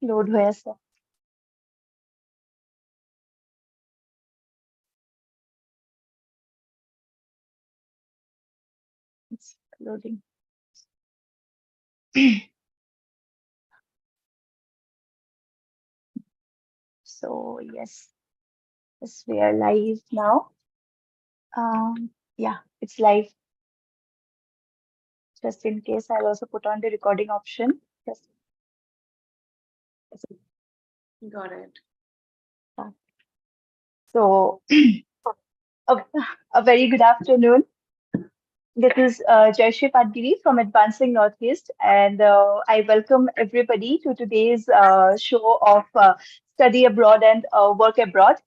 Load হৈ আছে It's loading. So yes, we are live now. Yeah, it's live. Just in case, I'll also put on the recording option. Just Got it. so a, a very good afternoon. This is Jayashree Padgiri from Advancing Northeast, and I welcome everybody to today's show of Study Abroad and Work Abroad.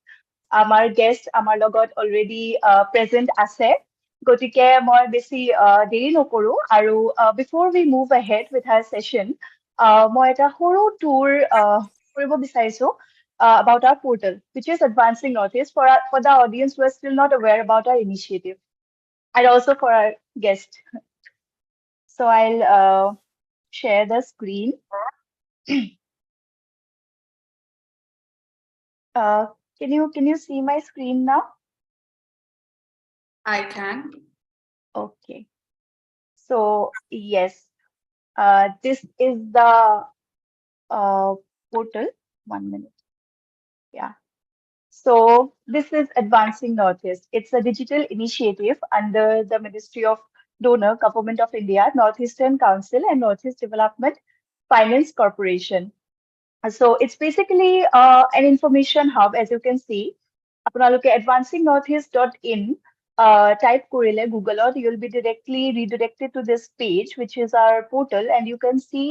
আমাৰ guest আমাৰ লগত already present আছে গতিকে মই বেছি দেৰি নকৰো আৰু before we move ahead with our session মই এটা সৰু টুৰ কৰিব বিচাৰিছো about our portal which is Advancing Northeast for the audience who are still not aware about our initiative and also for our guest. So I'll share the screen. uh, can you see my screen now? I can. Okay. So yes, this is the portal. 1 minute. Yeah. So this is Advancing Northeast. It's a digital initiative under the Ministry of Donor, Government of India, Northeastern Council, and Northeast Development Finance Corporation. So it's basically an information hub, as you can see. আপোনালোকে advancingnortheast.in type কৰিলে Googleত, you'll be directly redirected to this page, which is our portal, and you can see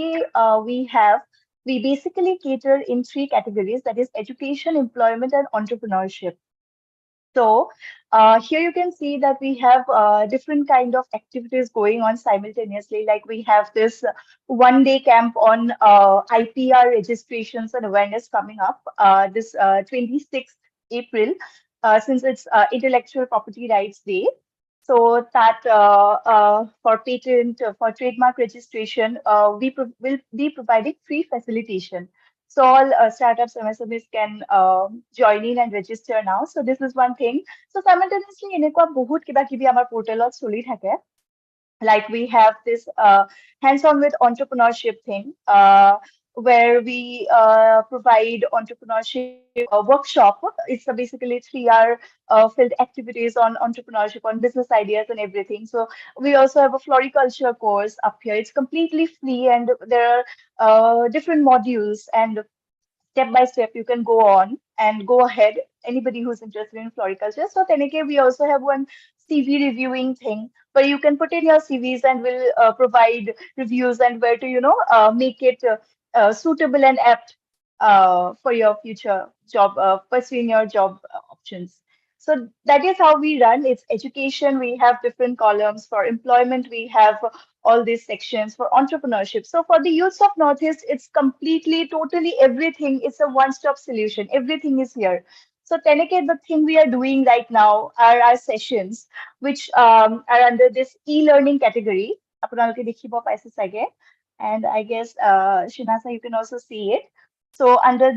we basically cater in three categories, that is education, employment, and entrepreneurship. So here you can see that we have different kind of activities going on simultaneously. Like we have this 1 day camp on IPR registrations and awareness coming up this 26th April, since it's Intellectual Property Rights Day. So that for patent, for trademark registration, will be providing free facilitation. So all startups, MSMEs can join in and register now. So this is one thing. So simultaneously, এনেকুৱা বহুত কিবা কিবি আমাৰ portalত চলি থাকে. Like we have this hands-on with entrepreneurship thing, where we provide entrepreneurship workshop. It's basically 3 hour filled activities on entrepreneurship, on business ideas and everything. So we also have a floriculture course up here. It's completely free, and there are different modules, and step by step you can go on and go ahead, anybody who's interested in floriculture. So Teneke, we also have one CV reviewing thing where you can put in your CVs, and will provide reviews and where to make it suitable and apt for your future job, pursuing your job options. So that is how we run. It's education. We have different columns. For employment, we have all these sections. For entrepreneurship, so for the youths of Northeast, it's completely, totally everything. It's a one-stop solution. Everything is here. So Teneke, the thing we are doing right now are our sessions, which are under this e-learning category. আপোনালোকে দেখিব পাইছে চাগে. And I guess Shinasa, you can also see it. So under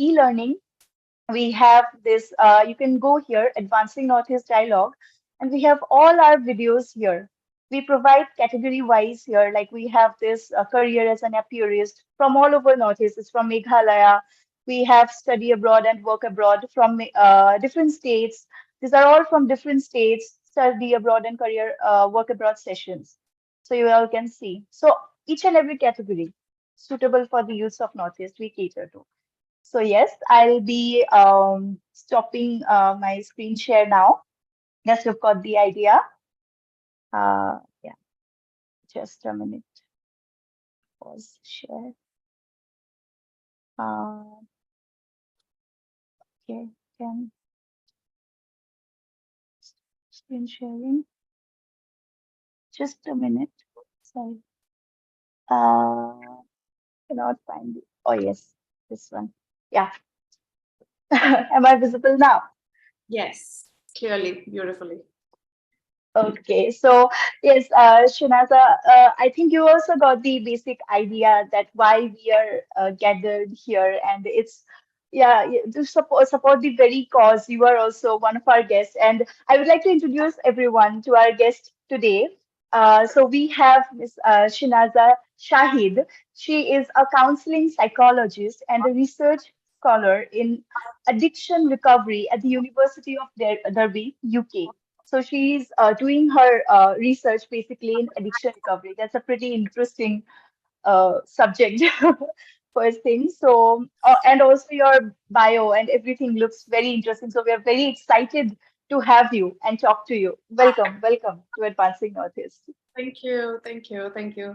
e-learning, we have this, you can go here, Advancing Northeast Dialogue, and we have all our videos here. We provide category wise here, like we have this career as an apiarist from all over Northeast. It's from Meghalaya. We have study abroad and work abroad from different states. These are all from different states, study abroad and career work abroad sessions. So you all can see. So each and every category suitable for the youth of Northeast, we cater to. So yes, I'll be stopping my screen share now. Just you've got the idea. Yeah, just a minute. Pause share. Okay, can screen sharing. Just a minute. Sorry. Cannot find it. Oh yes, this one. Yeah. Am I visible now? Yes, clearly, beautifully. Okay, so yes, Shinaza, I think you also got the basic idea that why we are gathered here, and it's yeah to support the very cause. You are also one of our guests, and I would like to introduce everyone to our guest today. So we have Miss Shinaza Shahid. She is a counseling psychologist and a research scholar in addiction recovery at the University of Derby, UK. So she's doing her research basically in addiction recovery. That's a pretty interesting subject, first thing. So, and also your bio and everything looks very interesting. So we are very excited to have you and talk to you. Welcome, welcome to Advancing Northeast. Thank you, thank you, thank you.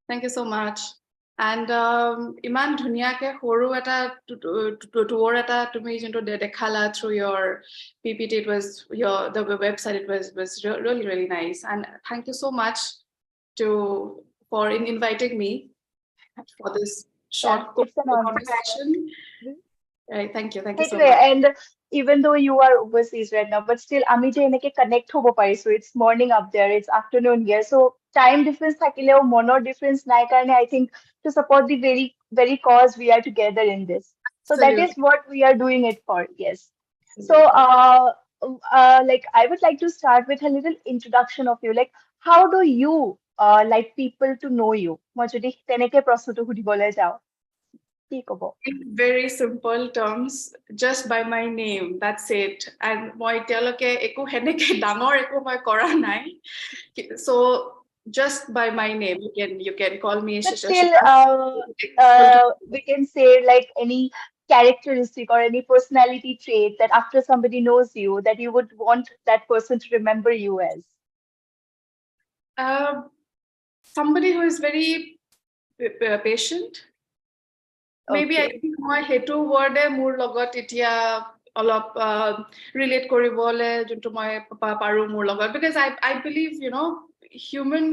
Thank you so much. And ইমান ধুনীয়াকে সৰু এটা tour এটা তুমি যোনটো দেখালা through your PPT, it was the website, it was really, really nice. And thank you so much for inviting me for this short Yeah, it's an honor. conversation. Right, thank you so Anyway, much. and even though you are overseas right now, but still আমি যে এনেকে connect হব পাৰিছো, it's morning up there, it's afternoon here. So time difference থাকিলেও মনৰ difference নাই কাৰণে I think to support the very cause we are together in this. So that is Absolutely, what we are doing it for. Yes. So absolutely. like I would like to start with a little introduction of you. Like how do you like people to know you? মই যদি তেনেকে প্ৰশ্নটো সুধিবলৈ যাওঁ, কি ক'ব? In very simple terms, just by my name, that's it. And moi তেওঁলোকে একো হেনেকে ডাঙৰ একো মই কৰা নাই. So just by my name, you can call me But still, Shishas. we can say like any characteristic or any personality trait that after somebody knows you, that you would want that person to remember you as. Uh, Somebody who is very patient. Maybe I Okay. think মই সেইটো ৱৰ্ডে মোৰ লগত এতিয়া অলপ relate কৰিবলে যোনটো মই পাৰো মোৰ লগত, because I believe, human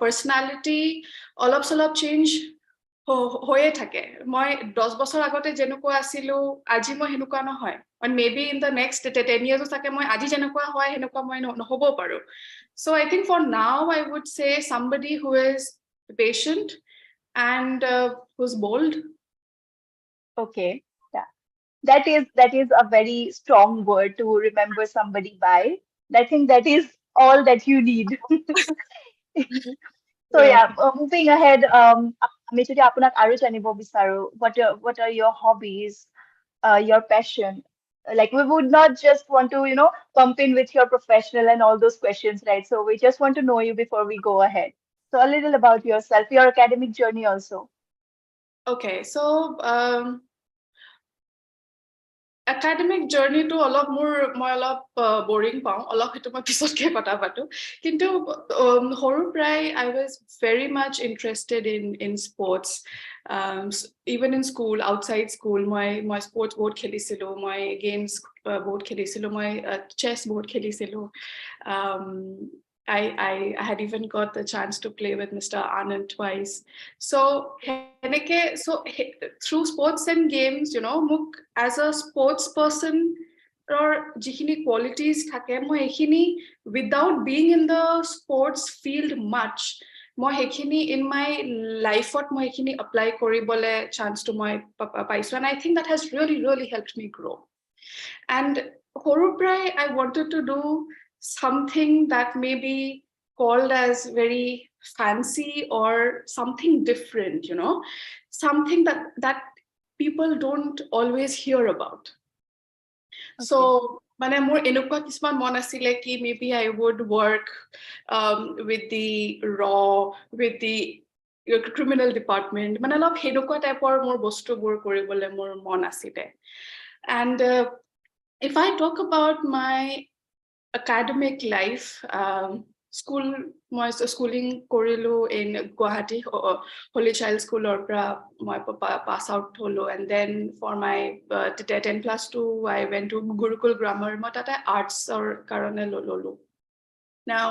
personality অলপ চলপ চেঞ্জ হৈয়ে থাকে. মই 10 বছৰ আগতে যেনেকুৱা আছিলো আজি মই সেনেকুৱা নহয়, and maybe in the next 10 years চাগে মই আজি যেনেকুৱা হয় সেনেকুৱা মই নহ'ব পাৰো. So I think for now I would say somebody who is patient and who's bold. Okay. Yeah. That is a very strong word to remember somebody by. I think that is all that you need. So Yeah. yeah, moving ahead, আমি যদি আপোনাক আৰু জানিব বিচাৰো, what are your hobbies, your passion? Like we would not just want to, pump in with your professional and all those questions, right? So we just want to know you before we go ahead. So a little about yourself, your academic journey also. Okay, so academic journey to অলপ মই অলপ boring পাওঁ, অলপ সেইটো মই পিছতকে কথা পাতো, কিন্তু সৰু প্ৰায় I was very much interested in sports. Even in school, outside school, মই sports বহুত খেলিছিলো, মই games বহুত খেলিছিলো, মই chess বহুত খেলিছিলো. um, I had even got the chance to play with Mr. Anand twice. So through sports and games, মোক as a sports person or যিখিনি qualities থাকে মই এইখিনি without being in the sports field much, মই সেইখিনি in my life মই এইখিনি apply কৰিবলে chance to মই পাইছো, and I think that has really, really helped me grow. And সৰুৰ পৰাই I wanted to do something that may be called as very fancy or something different, something that people don't always hear about. So Okay. মানে মোৰ এনেকুৱা কিছুমান মন আছিলে কি maybe I would work with the raw, with the criminal department, মানে অলপ সেনেকুৱা টাইপৰ মোৰ বস্তুবোৰ কৰিবলৈ মোৰ মন আছিলে. And if I talk about my academic life, মই schooling কৰিলো in Guwahati Holy Child School or মই pass out holo, and then for my 10+2 I went to Gurukul Grammar, মই তাতে arts or karone lolo. Now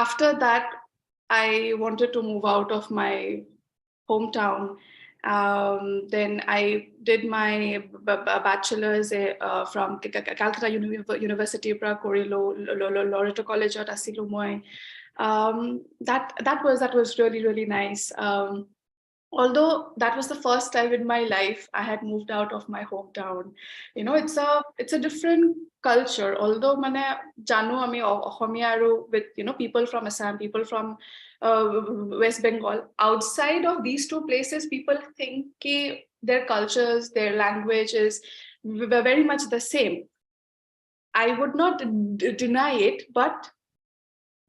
after that I wanted to move out of my hometown, Then I did my bachelor's from Calcutta University পৰা কৰিলো Loreto Collegeত আছিলো মই that was really nice. Although that was the first time in my life I had moved out of my hometown. It's a different culture. Although mane janu ami Ohomia aru with people from Assam, people from West Bengal, outside of these two places people think their cultures, their language is very much the same. I would not deny it, but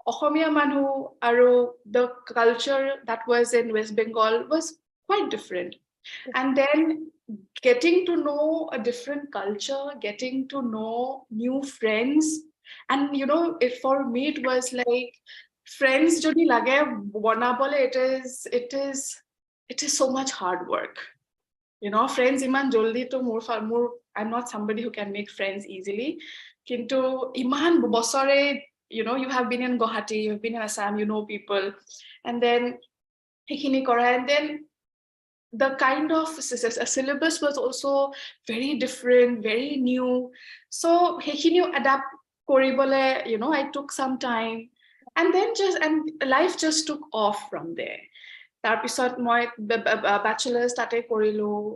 Ohomia Manhu Aru, the culture that was in West Bengal was quite different. And then getting to know a different culture, getting to know new friends. And for me it was like friends jodi lage banabole, it is so much hard work. Friends iman joldi to more I'm not somebody who can make friends easily. Kintu iman bosore, you have been in Guwahati, you've been in Assam, you know people, and then and then the kind of syllabus was also very different, very new. So adapt koribole, I took some time, and then life just took off from there. Tarpisot moi bachelor's tate korilu.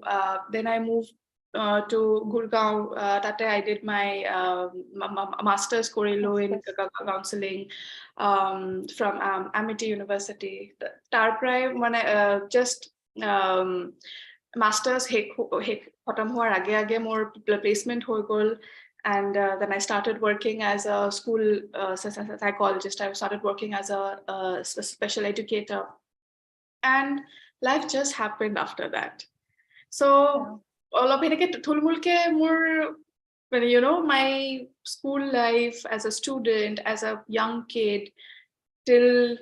Then I moved to Gurgaon. Tate I did my master's korilu in counseling from Amity University. Tarprai mane just master's khatam hoar age more placement hoi gol. And then I started working as a school psychologist. I started working as a special educator. And life just happened after that. So all of it more, my school life as a student, as a young kid, till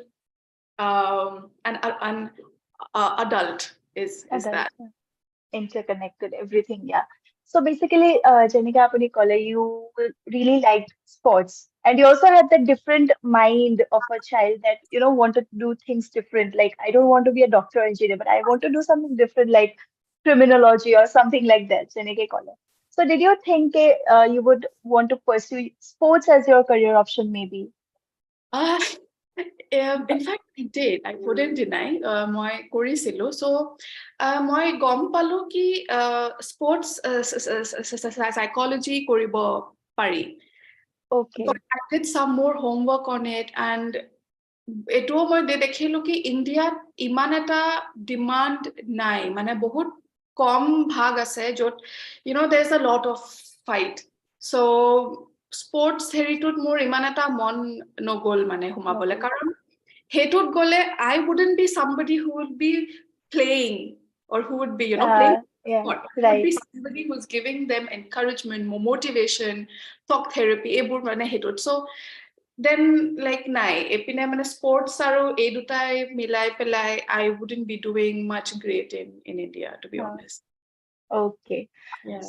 an adult is that interconnected, everything. Yeah. So basically, Janika apuni kole, you really liked sports, and you also had that different mind of a child that wanted to do things different. Like, I don't want to be a doctor or engineer, but I want to do something different, like criminology or something like that. Janika kole. So did you think you would want to pursue sports as your career option, maybe? Uh, in fact, I did. I wouldn't deny. মই কৰিছিলো. So মই গম পালো কি sports psychology কৰিব পাৰি. Okay. But I did some more homework on it, and এটোও মই দেখিলো কি ইণ্ডিয়াত ইমান এটা ডিমান্ড নাই, মানে বহুত কম ভাগ আছে য'ত there's a lot of fight. So sports হেৰিটোত মোৰ ইমান এটা মন নগল মানে সোমাবলে, কাৰণ হেইটোত গলে I wouldn't be somebody who would be playing or who would be playing sport. I would be somebody who's giving them encouragement, more motivation, talk therapy, ebur মানে হেইটোত. So then like nai epine mane sports aru ei dutai milai pelai I wouldn't be doing much great in India, to be honest. Okay. Yeah.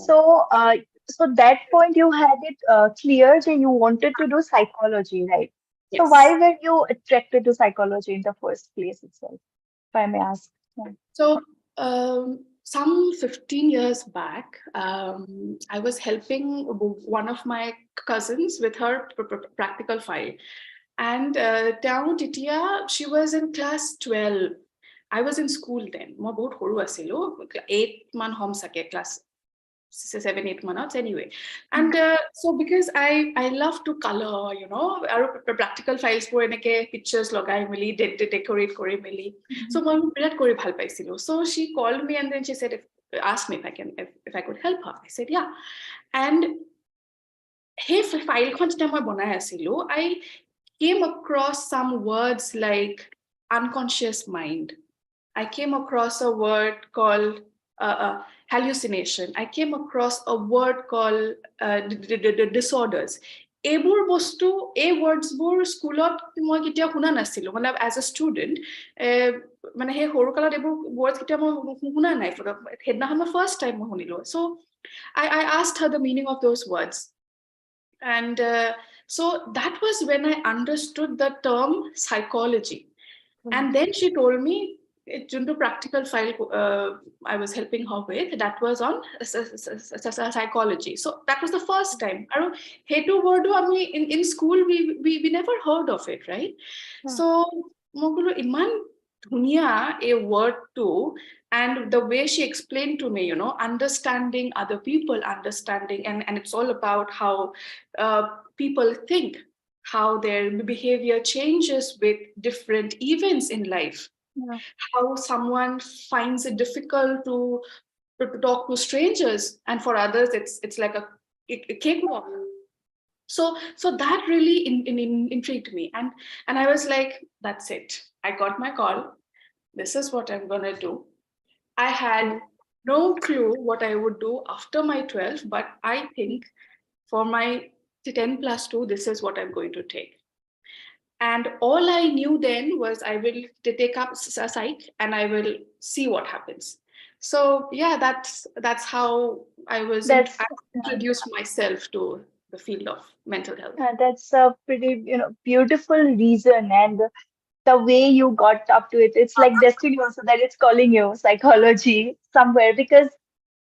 So that point you had it clear that you wanted to do psychology, right? Yes. So why were you attracted to psychology in the first place itself, if I may ask? Yeah. So some 15 years back, I was helping one of my cousins with her practical file. And down Titia, she was in class 12. I was in school then. Moi bahut horu asilo, 8 man hom sake, class 7-8 months anyway. And so because I love to color, aru practical files for enake pictures logai mili decorate kori mili. So moi birat kori bhal paisilo. So she called me and then she said, asked me if I could help her. I said yeah. And hey file khon jeta moi banai asilo, I came across some words like unconscious mind. I came across a word called hallucination. I came across a word called disorders. এইবোৰ বস্তু, এই ৱৰ্ডছবোৰ স্কুলত মই কেতিয়াও শুনা নাছিলো, মানে as a student মানে সেই সৰু কালত এইবোৰ ৱৰ্ডছ কেতিয়াও মই শুনা নাই, সেইদিনাখন মই ফাৰ্ষ্ট টাইম মই শুনিলো. চ' I asked her the meaning of those words. And so that was when I understood the term psychology. And then she told me, যোনটো practical file I was helping her with, that was on psychology. So that was the first time. আৰু সেইটো wordো আমি in school we never heard of it, right? Yeah. So মই ক'লো ইমান ধুনীয়া a word to, and the way she explained to me, understanding other people, understanding, and it's all about how people think, how their behavior changes with different events in life, Yeah. how someone finds it difficult to talk to strangers, and for others it's like a cakewalk. So that really intrigued me, and I was like, that's it, I got my call, this is what I'm gonna do. I had no clue what I would do after my 12, but I think for my 10 plus 2, this is what I'm going to take. And all I knew then was I will take up psych and I will see what happens. So yeah, that's how I That's introduced myself to the field of mental health. that's a pretty, beautiful reason, and the way you got up to it, it's like destiny also that it's calling you psychology somewhere because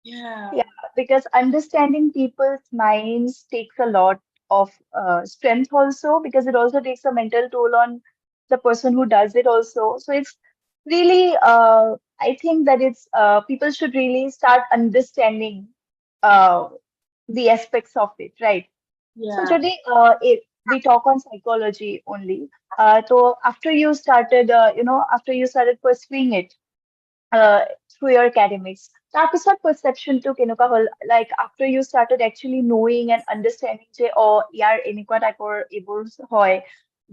Yeah, yeah, because understanding people's minds takes a lot of strength also because it also takes a mental toll on the person who does it also. So it's really, I think that it's people should really start understanding uh, the aspects of it, right? So yeah. today, if we talk on psychology only. So after you started, after you started pursuing it uh, through your academics, তাৰপিছত perception to কেনেকুৱা হ'ল, like after you started actually knowing and understanding যে ইয়াৰ এনেকুৱা টাইপৰ এইবোৰ হয়,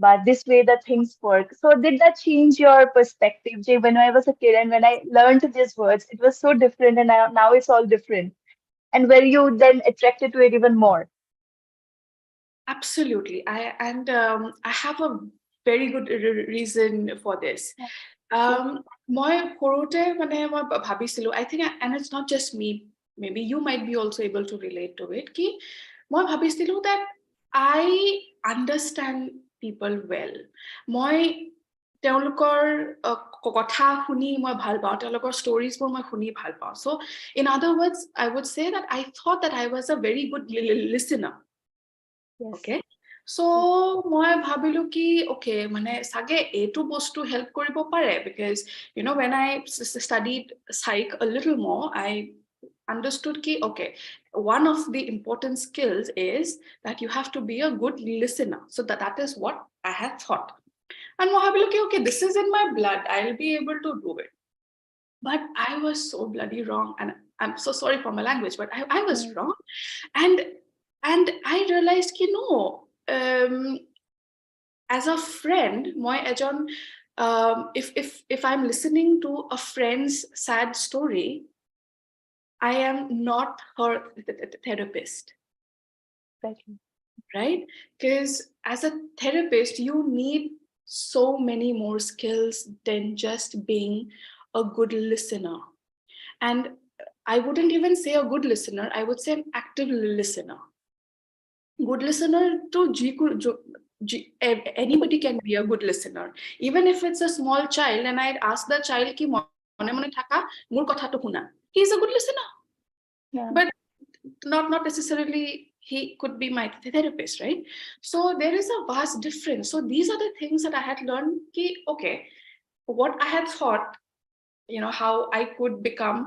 but this way the things work. So did that change your perspective? Jay, when I was a kid and when I learned these words, it was so different, and now it's all different. And were you then attracted to it even more? Absolutely. I have a very good reason for this. Yeah. Okay. মই সৰুতে মানে মই ভাবিছিলো, I think, and it's not just me, maybe you might be also able to relate to it, কি মই ভাবিছিলো that I understand people well. মই তেওঁলোকৰ কথা শুনি মই ভাল পাওঁ, তেওঁলোকৰ ষ্টৰিজবোৰ মই শুনি ভাল পাওঁ. So in other words, I would say that I thought that I was a very good listener. Yes. Okay. So মই ভাবিলো কি okay মানে সাগে এইটো বস্তু help কৰিব পাৰে, because when I studied psych a little more, I understood ki okay, one of the important skills is that you have to be a good listener. So that is what I had thought, and মই ভাবিলো কি okay, this is in my blood, I'll be able to do it. But I was so bloody wrong, and I'm so sorry for my language, but I was Mm. wrong. and and I realized ki no, um, as a friend, মই এজন if I'm listening to a friend's sad story, I am not her therapist, Right. right? Because as a therapist, you need so many more skills than just being a good listener. And I wouldn't even say a good listener, I would say an active listener. Good listener to anybody can be a good listener. Even if it's a small child and I'd ask the child ki mone mone thaka mur kotha to huna, he's a good listener. Yeah. But not necessarily he could be my therapist, right? So there is a vast difference. So these are the things that I had learned ki okay, what I had thought, how I could become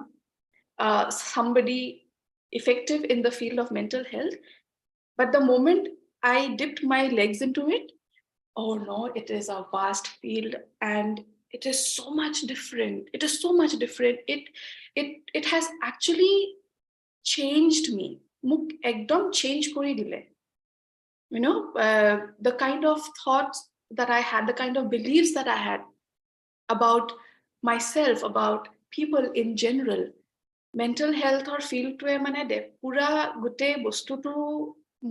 somebody effective in the field of mental health. But the moment I dipped my legs into it, oh no, it is a vast field, and it is so much different. It is so much different. It has actually changed me. Muk ekdom change kori dile. The kind of thoughts that I had, the kind of beliefs that I had about myself, about people in general. Mental health or field to মানে পুৰা গোটেই বস্তুটো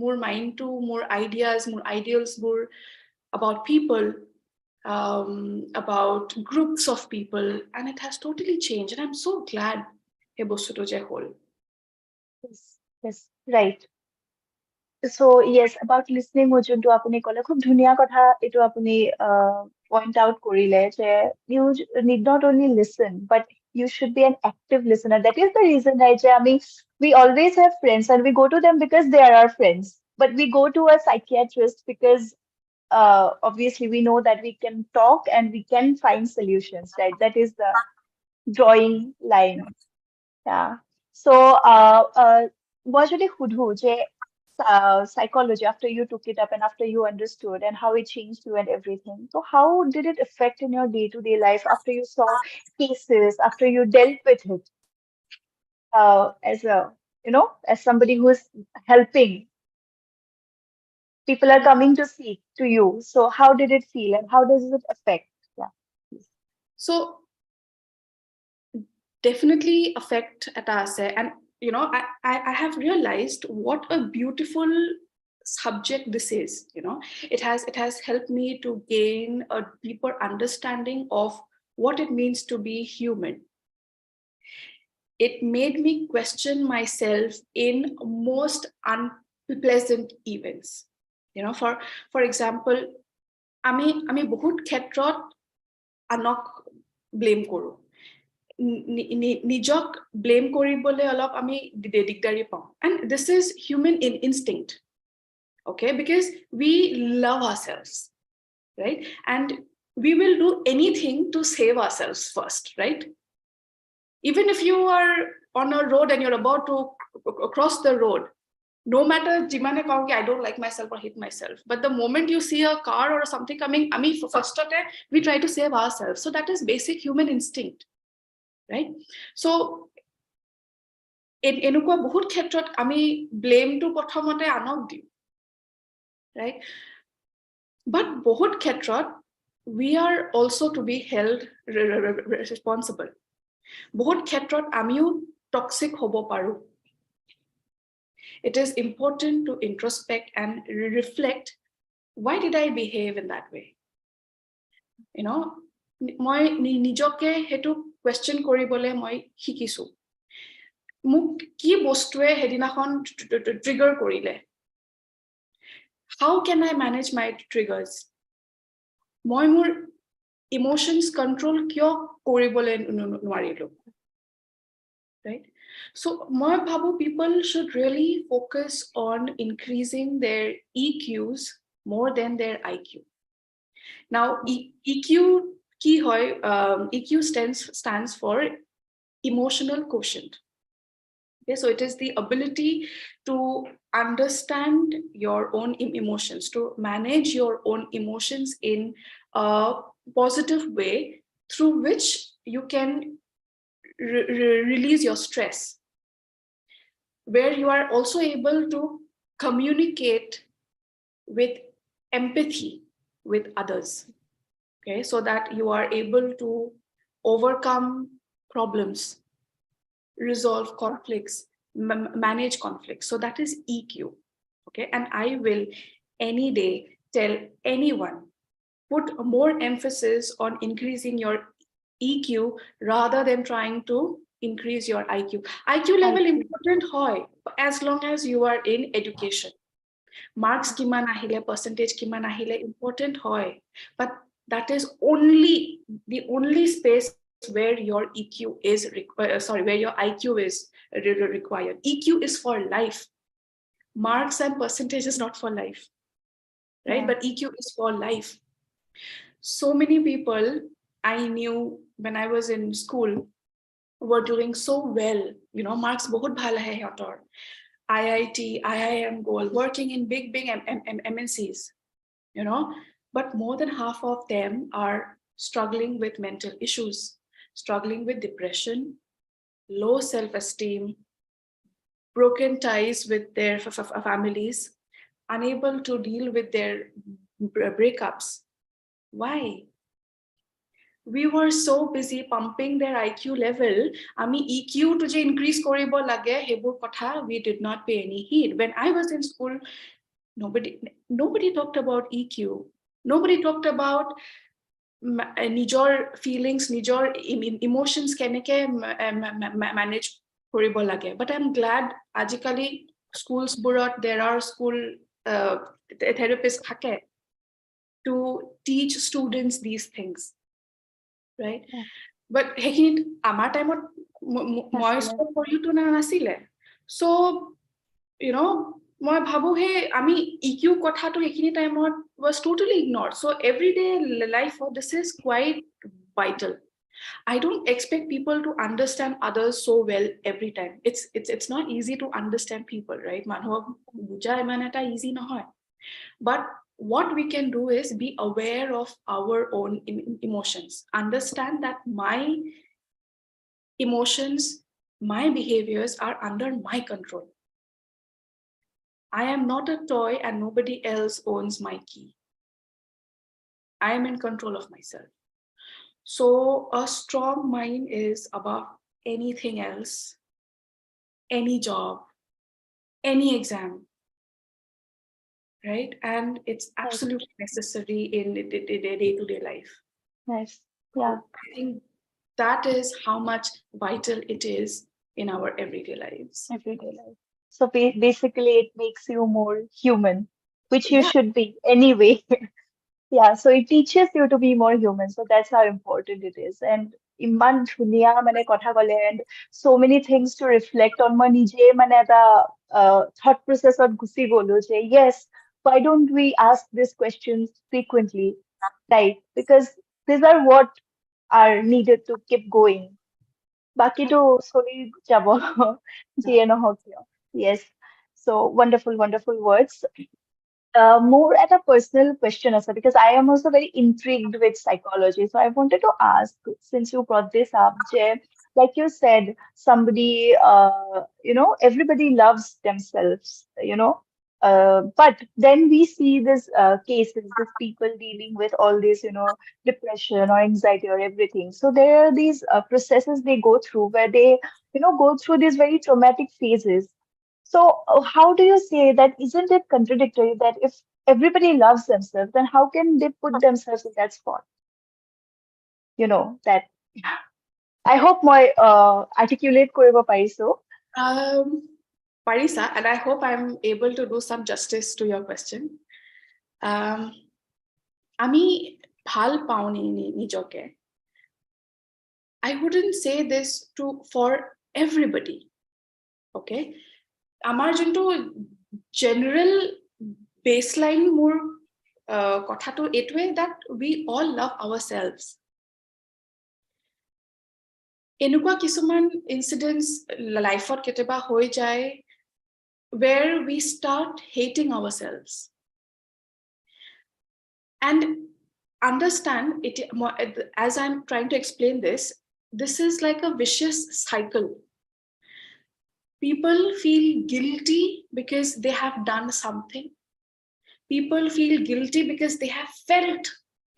মোৰ মাইণ্ডটো, মোৰ ideas, মোৰ idealsবোৰ about people, about groups of people, and it has totally changed, and I'm so glad এই বস্তুটো যে হ'ল. Yes. Yes. Right. So yes, about listening, যোনটো আপুনি ক'লে খুব ধুনীয়া কথা এইটো আপুনি point out korile je you need not only listen, but you should be an active listener. That is the reason, right? I mean, we always have friends and we go to them because they are our friends. But we go to a psychiatrist because obviously we know that we can talk and we can find solutions, right? That is the drawing line. Yeah. So, মই যদি সুধো যে psychology, after you took it up and after you understood and how it changed you and everything, so how did it affect in your day-to-day life after you saw cases, after you dealt with it as a, as somebody who is helping, people are coming to see to you. So how did it feel and how does it affect? Yeah. So definitely affect at us, and I have realized what a beautiful subject this is. It has helped me to gain a deeper understanding of what it means to be human. It made me question myself in most unpleasant events. For example, আমি বহুত ক্ষেত্ৰত আনক blame কৰোঁ, নিজক blame কৰিবলৈ অলপ আমি দিগদাৰি পাওঁ, and this is human instinct, okay, because we love ourselves, right? And we will do anything to save ourselves first, right? Even if you are on a road and you're about to cross the road, no matter jimane kaungi I don't like myself or hate myself, but the moment you see a car or something coming, first we try to save ourselves. So that is basic human instinct, right? So এনেকুৱা বহুত ক্ষেত্ৰত আমি ব্লেমটো প্ৰথমতে আনক দিওঁ, right? But বহুত ক্ষেত্ৰত we are also to be held responsible. বহুত ক্ষেত্ৰত আমিও টক্সিক হ'ব পাৰোঁ. It is important to introspect and reflect, why did I behave in that way? মই নিজকে হেতু question কৰিবলৈ মই শিকিছো, মোক কি বস্তুৱে হেদিনাখন ট্ৰিগাৰ কৰিলে, how can I manage my triggers, মই মোৰ emotions control কিয় কৰিবলৈ নোৱাৰিলো, right? So মই ভাবো people should really focus on increasing their EQs more than their IQ. Now EQ কি হয়? EQ stands for emotional quotient. Okay, so it is the ability to understand your own emotions, to manage your own emotions in a positive way through which you can release your stress, where you are also able to communicate with empathy with others, okay, so that you are able to overcome problems, resolve conflicts, manage conflicts. So that is EQ, okay? And I will any day tell anyone, put more emphasis on increasing your EQ rather than trying to increase your IQ. IQ level important hoy as long as you are in education. Marks kiman ahile, percentage kiman ahile important hoy, but that is only the only space where your EQ is where your IQ is required. EQ is for life. Marks and percentage is not for life, right? Yeah. But EQ is for life. So many people I knew when I was in school were doing so well, marks bahut bhal hai hiator, IIT, IIM goal, working in big MNCs, but more than half of them are struggling with mental issues, struggling with depression, low self-esteem, broken ties with their families, unable to deal with their breakups. Why? We were so busy pumping their IQ level. Ami EQ to je increase koribo lage hebur kotha we did not pay any heed. When I was in school, nobody talked about EQ. Nobody talked about nijor feelings, nijor emotions keneke manage koribo lage. But I'm glad ajikali schools burot there are school therapists thake to teach students these things, right? Yeah. But সেইখিনিত আমাৰ টাইমত মই Nasile. Scope কৰিতো নাছিলে, so you know মই ভাবো হে আমি EQ কথাটো সেইখিনি টাইমত was totally ignored. So everyday life, this is quite vital. I don't expect people to understand others so well every time. It's not easy to understand people, right? Manhok buja iman eta easy nahoy. But what we can do is be aware of our own emotions. Understand that my emotions, my behaviors are under my control. I am not a toy and nobody else owns my key. I am in control of myself. So a strong mind is above anything else, any job, any exam, right? And it's Right. absolutely necessary in day-to-day life. Nice. So Yeah. I think that is how much vital it is in our everyday lives. Everyday life. So basically, it makes you more human, which you Yeah. should be anyway. Yeah, so it teaches you to be more human. So that's how important it is. And ইমান ধুনীয়া মানে কথা ক'লে and so many things to reflect on. মই নিজে মানে এটা thought process ত Gucci গ'লো যে yes, why don't we ask these questions frequently, right? Because these are what are needed to keep going. বাকিটো চলি যাব যিয়ে নহওক কিয়. Yes. So wonderful, wonderful words. More at a personal question, Asa, because I am also very intrigued with psychology. So I wanted to ask, since you brought this up, Jay, like you said, somebody, everybody loves themselves, but then we see this cases, these people dealing with all this, depression or anxiety or everything. So there are these processes they go through where they, go through these very traumatic phases. So, how do you say that? Isn't it contradictory that if everybody loves themselves, then how can they put themselves in that spot? That I hope my articulate কৰিব পাৰিছো. Parisa, and I hope I'm able to do some justice to your question. আমি ভাল পাওঁ নিজকে. I wouldn't say this for everybody. Okay? আমাৰ যোনটো general baseline মোৰ কথাটো এইটোৱে that we all love ourselves. এনেকুৱা কিছুমান incidents লাইফত কেতিয়াবা হৈ যায় where we start hating ourselves. And understand it, as I'm trying to explain this is like a vicious cycle. People feel guilty because they have done something. People feel guilty because they have felt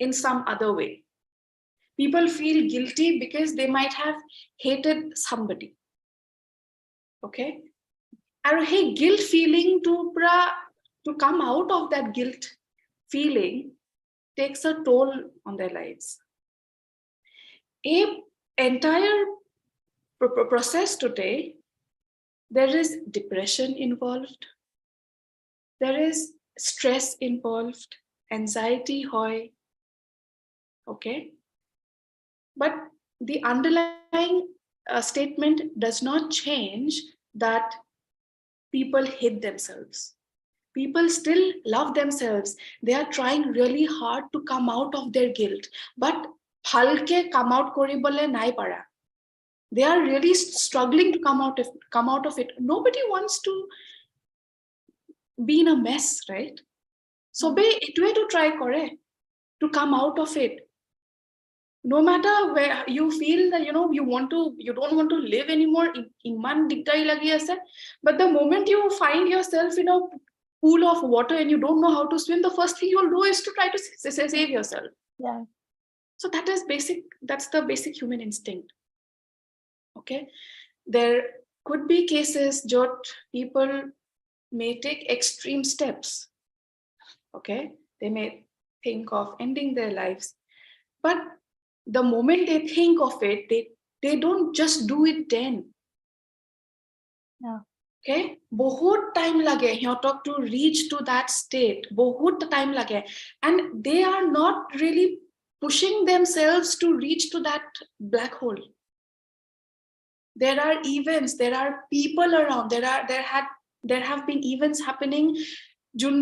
in some other way. People feel guilty because they might have hated somebody. Okay? And hey, guilt feeling to come out of that guilt feeling takes a toll on their lives. A entire process today, there is depression involved, there is stress involved, anxiety hoy, okay? But the underlying statement does not change that people hate themselves. People still love themselves. They are trying really hard to come out of their guilt, but bhalke come out koribole nai para. They are really struggling to come out of it. Nobody wants to be in a mess, right? So be ituwe to try kore to come out of it. No matter where you feel that you don't want to live anymore, iman digdari lagi ase, but the moment you find yourself in a pool of water and you don't know how to swim, the first thing you'll do is to try to save yourself. Yeah. So that's the basic human instinct. Okay? There could be cases where people may take extreme steps. Okay? They may think of ending their lives. But the moment they think of it, they don't just do it then. Yeah. Okay, বহুত time লাগে সিহঁতক to reach to that state, বহুত time লাগে, and they are not really pushing themselves to reach to that black hole. There are events, there are people around, there have been events happening যোন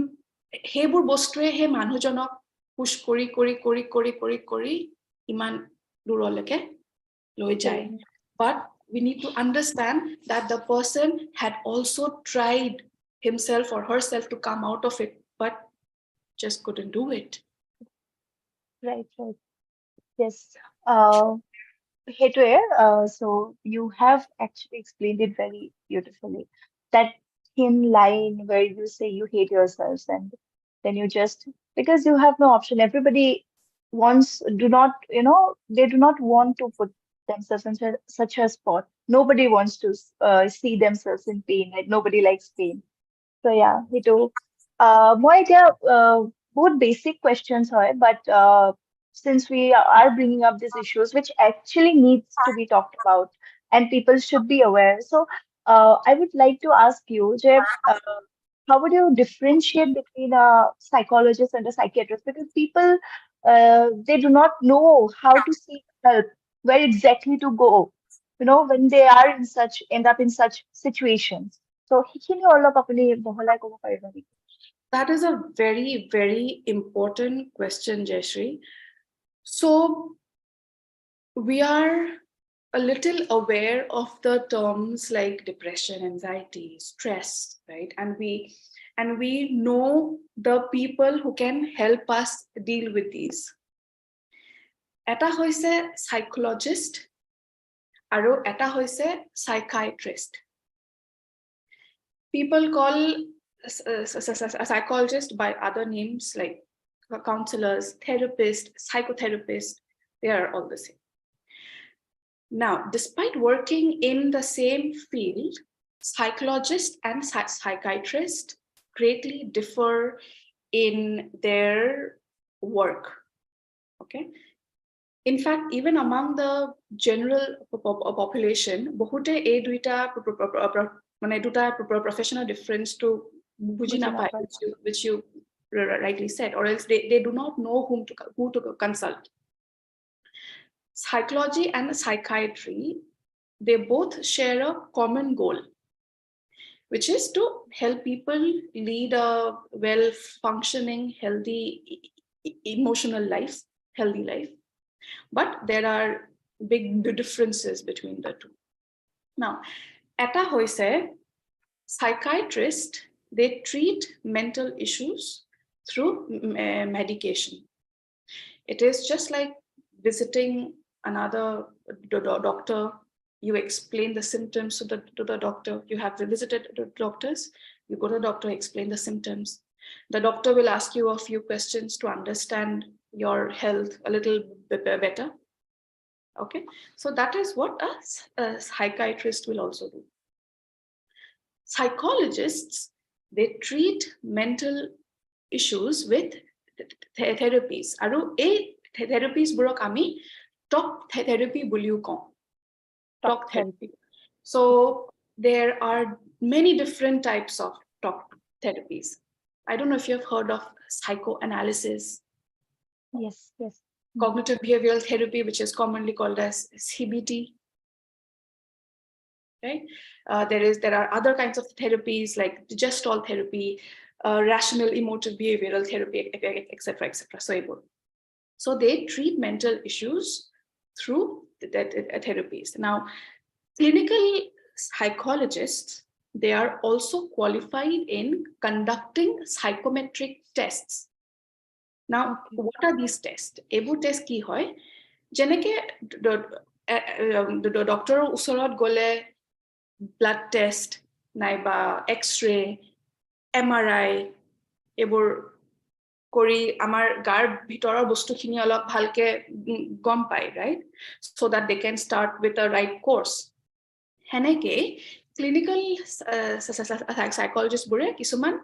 সেইবোৰ বস্তুৱে সেই মানুহজনক push কৰি কৰি কৰি কৰি কৰি কৰি ইমান দূৰলৈকে লৈ যায়. But we need to understand that the person had also tried himself or herself to come out of it, but just couldn't do it. Right, right. Yes. So you have actually explained it very beautifully. That thin line where you say you hate yourselves and then you just, because you have no option. Everybody wants, do not, they do not want to put themselves in such a spot. Nobody wants to see themselves in pain. Like nobody likes pain. So yeah, সেইটো মই এতিয়া বহুত basic questions হয়, but since we are bringing up these issues which actually needs to be talked about and people should be aware. So I would like to ask you, Jay, how would you differentiate between a psychologist and a psychiatrist? Because people they do not know how to seek help, where exactly to go, when they are end up in such situations. So সেইখিনি অলপ আপুনি বহলাই ক'ব পাৰিব নেকি? That is a very, very important question, Jayashree. So we are a little aware of the terms like depression, anxiety, stress, right? And we know the people who can help us deal with these. Eta hoise psychologist aro eta hoise psychiatrist. People call a psychologist by other names like counselors, therapists, psychotherapists. They are all the same. Now, despite working in the same field, psychologists and psychiatrists greatly differ in their work. Okay. In fact, even among the general population, বহুতে এই দুইটা মানে দুটা professional difference to বুজি নাপায়, which you rightly said, or else they do not know who to consult. Psychology and psychiatry, they both share a common goal, which is to help people lead a well-functioning, healthy, emotional life, healthy life. But there are big differences between the two. Now, eta hoise psychiatrists, they treat mental issues through medication. It is just like visiting another doctor. You explain the symptoms to the doctor. You have visited the doctors. You go to the doctor, explain the symptoms. The doctor will ask you a few questions to understand your health a little bit better. Okay, so that is what a psychiatrist will also do. Psychologists, they treat mental issues with therapies. Aru ei therapies burok ami talk therapy buliu kau. Talk therapy. So there are many different types of talk therapies. I don't know if you have heard of psychoanalysis. Yes, yes. Cognitive behavioral therapy, which is commonly called as CBT. Okay, there are other kinds of therapies like gestalt therapy, rational emotive behavioral therapy, etc., etc. So they treat mental issues through the therapies. Now, clinical psychologists, they are also qualified in conducting psychometric tests. Now, what are these tests? Ebu test ki hoy? Jeneke doctor usorot gole blood test, naiba x-ray, MRI, ebur kori amar gar bhitorar bostukhini olop bhalke gom pai, right? So that they can start with the right course. Heneke clinical psychologist bure kisuman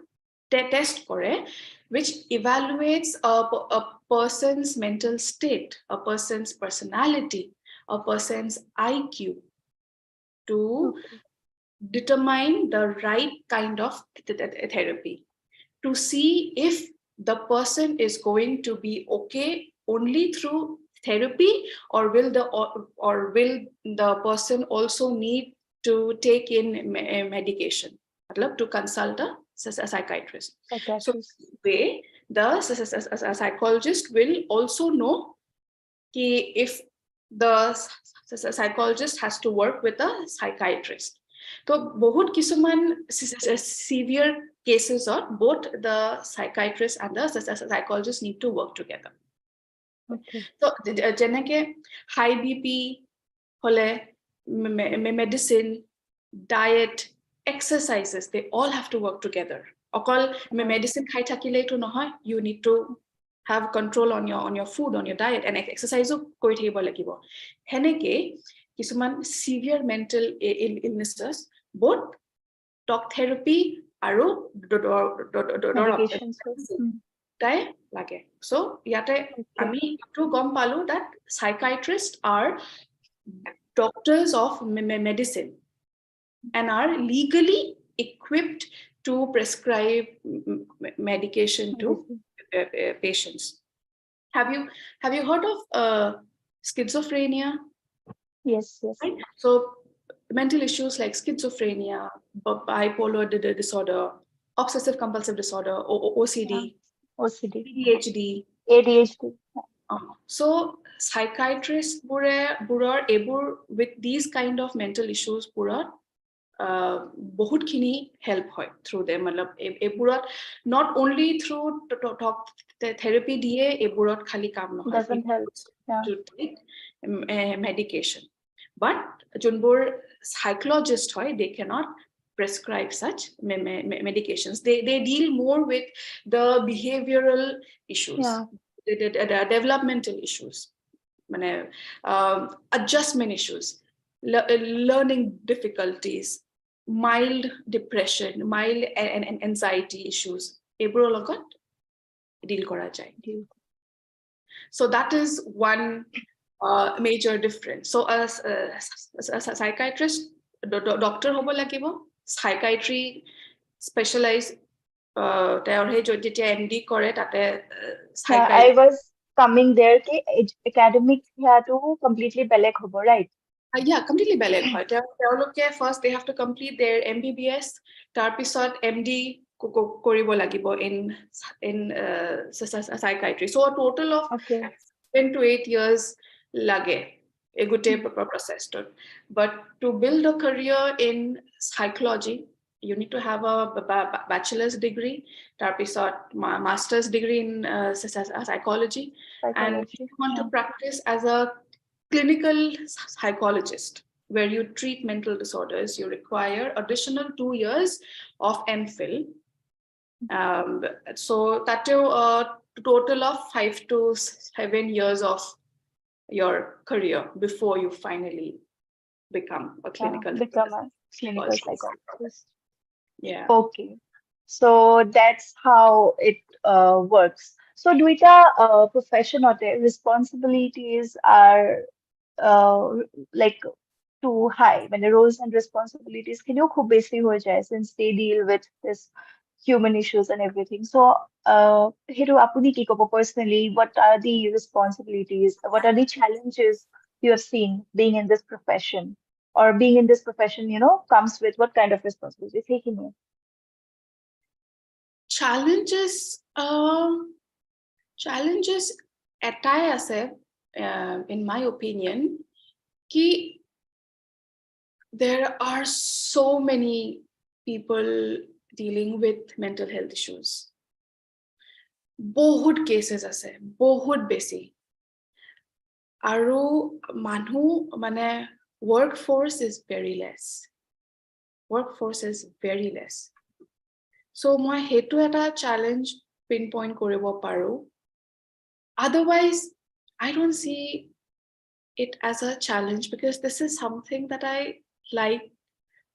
test kore which evaluates a person's mental state, a person's personality, a person's IQ to determine the right kind of therapy, to see if the person is going to be okay only through therapy, or will the person also need to take in medication, to consult a psychiatrist. So Psychiatrist. way the psychologist will also know if the psychologist has to work with a psychiatrist. So বহুত কিছুমান severe cases of both the psychiatrist and the psychologist need to work together. Okay. So যেনেকে high BP হলে medicine, diet, exercises, they all have to work together. অকল medicine খাই থাকিলেইটো নহয়, you need to have control on your food, on your diet, and exercise কৰি থাকিব লাগিব। হেনেকে কিছুমান severe mental illnesses, both talk therapy আৰু Medications. তাই লাগে। So ইয়াতে আমি একটু গম পালো that psychiatrists are doctors of medicine and are legally equipped to prescribe medication to patients. Have you heard of schizophrenia? Yes. Right? So mental issues like schizophrenia, bipolar disorder, obsessive compulsive disorder, OCD, OCD, ADHD. So psychiatrists with these kind of mental issues বহুত খিনি help হয় through them, matlab eburat not only through talk therapy দিয়ে eburat khali kaam নহয়, doesn't help to take medication, but junbur psychologist hoy, they cannot prescribe such medications. They deal more with the behavioral issues, the developmental issues, adjustment issues, learning difficulties, mild depression, mild anxiety issues, ebuৰৰ লগত deal kora jay. So that is one major difference. So as a psychiatrist, doctor hobo lagibo, psychiatry specialize tayor he jetia MD kore tate I was coming there ki academic to completely beleg hobo, right? Yeah, completely beleg hoy. First they have to complete their MBBS, tar pisot MD koribo lagibo in psychiatry. So a total of 7 to 8 years lage egute process to. But to build a career in psychology, you need to have a bachelor's degree, tar pisot master's degree in psychology, and if you want to practice as a clinical psychologist, where you treat mental disorders, you require additional 2 years of MPhil. So that's a total of 5 to 7 years of your career before you finally become a clinical psychologist. Yeah. Okay. So that's how it works. So duita profession or responsibilities are like too high, when the roles and responsibilities can you khub besi ho jaye since they deal with this human issues and everything. So Hiru, apuni ki kobo personally, what are the responsibilities, what are the challenges you have seen being in this profession, or being in this profession, comes with what kind of responsibilities? Challenges etai ase, in my opinion, ki there are so many people dealing with mental health issues. Bahut cases ase, bahut besi. Aru manhu mane workforce is very less. So moi hetu eta challenge pinpoint koribo paru. Otherwise, I don't see it as a challenge, because this is something that I like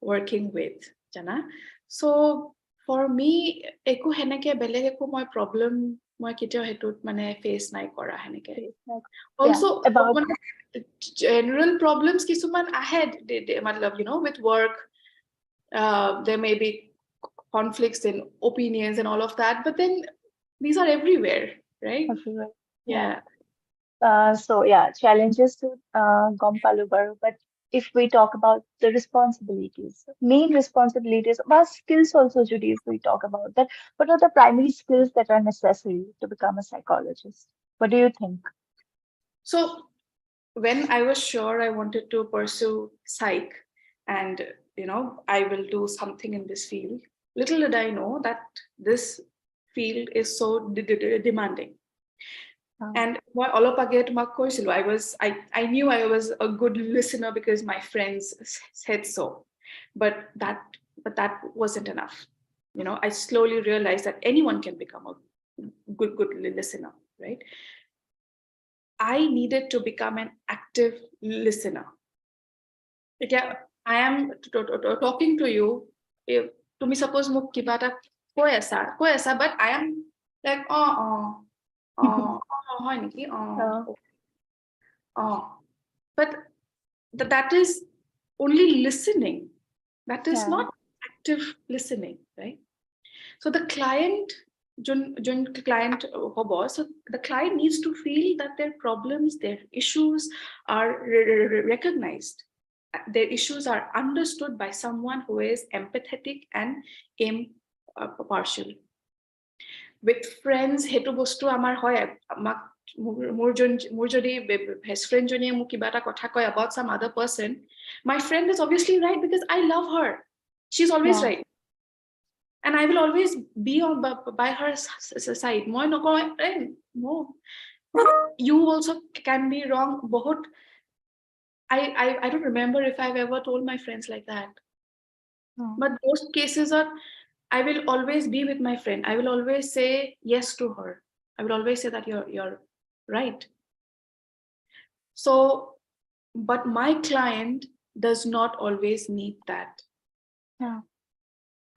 working with, jana. So for me, eku heneke beleg eku moi problem moi kitio hetut mane face nai kora heneke. Also about general problems kisuman ahead, matlab with work, There may be conflicts in opinions and all of that, but then these are everywhere, right? Everywhere. Yeah. Yeah. So yeah, challenges to Gompalubar. But if we talk about the responsibilities, main responsibilities, about skills also, Judy, if we talk about that, what are the primary skills that are necessary to become a psychologist? What do you think? So when I was sure I wanted to pursue psych and I will do something in this field, little did I know that this field is so demanding. Um, And moi olop age তোমাক কৈছিলো, I knew I was a good listener because my friends said so, but that wasn't enough. I slowly realized that anyone can become a good listener, right? I needed to become an active listener. Yeah, I am talking to you. If তুমি suppose মোক কিবা এটা কৈ আছা, but I am like, হয় নেকি? uh, But that is only listening. That is yeah, not active listening, right? So the client, client so the client needs to feel that their problems, their issues are recognized. Their issues are understood by someone who is empathetic and impartial. With friends, সেইটো বস্তু আমাৰ হয় আমাক মোৰ যদি best friend জনীয়ে মোক কিবা এটা কথা কয় about some other person, my friend is obviously right because I love her. She's always yeah, right. And I will always be on by her side. মই নকওঁ, no, you also can be wrong. বহুত I don't remember if I've ever told my friends like that. But most cases are, I will always be with my friend. I will always say yes to her. I will always say that you're right. So, but my client does not always need that. yeah,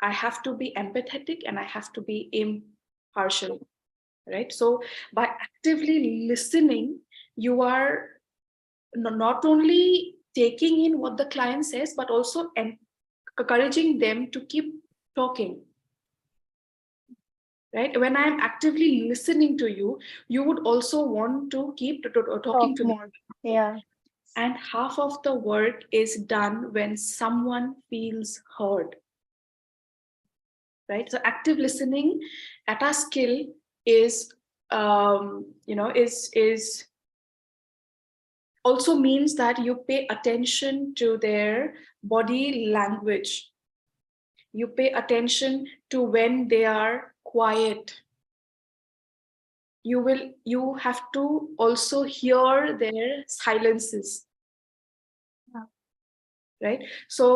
I have to be empathetic and I have to be impartial, right? So by actively listening, you are not only taking in what the client says, but also encouraging them to keep talking. Right? When I'm actively listening to you, you would also want to keep talking talk to me. more. Yeah, And half of the work is done when someone feels heard. Right? So active listening at a skill is is also means that you pay attention to their body language. You pay attention to when they are quiet. You have to also hear their silences, yeah, right? So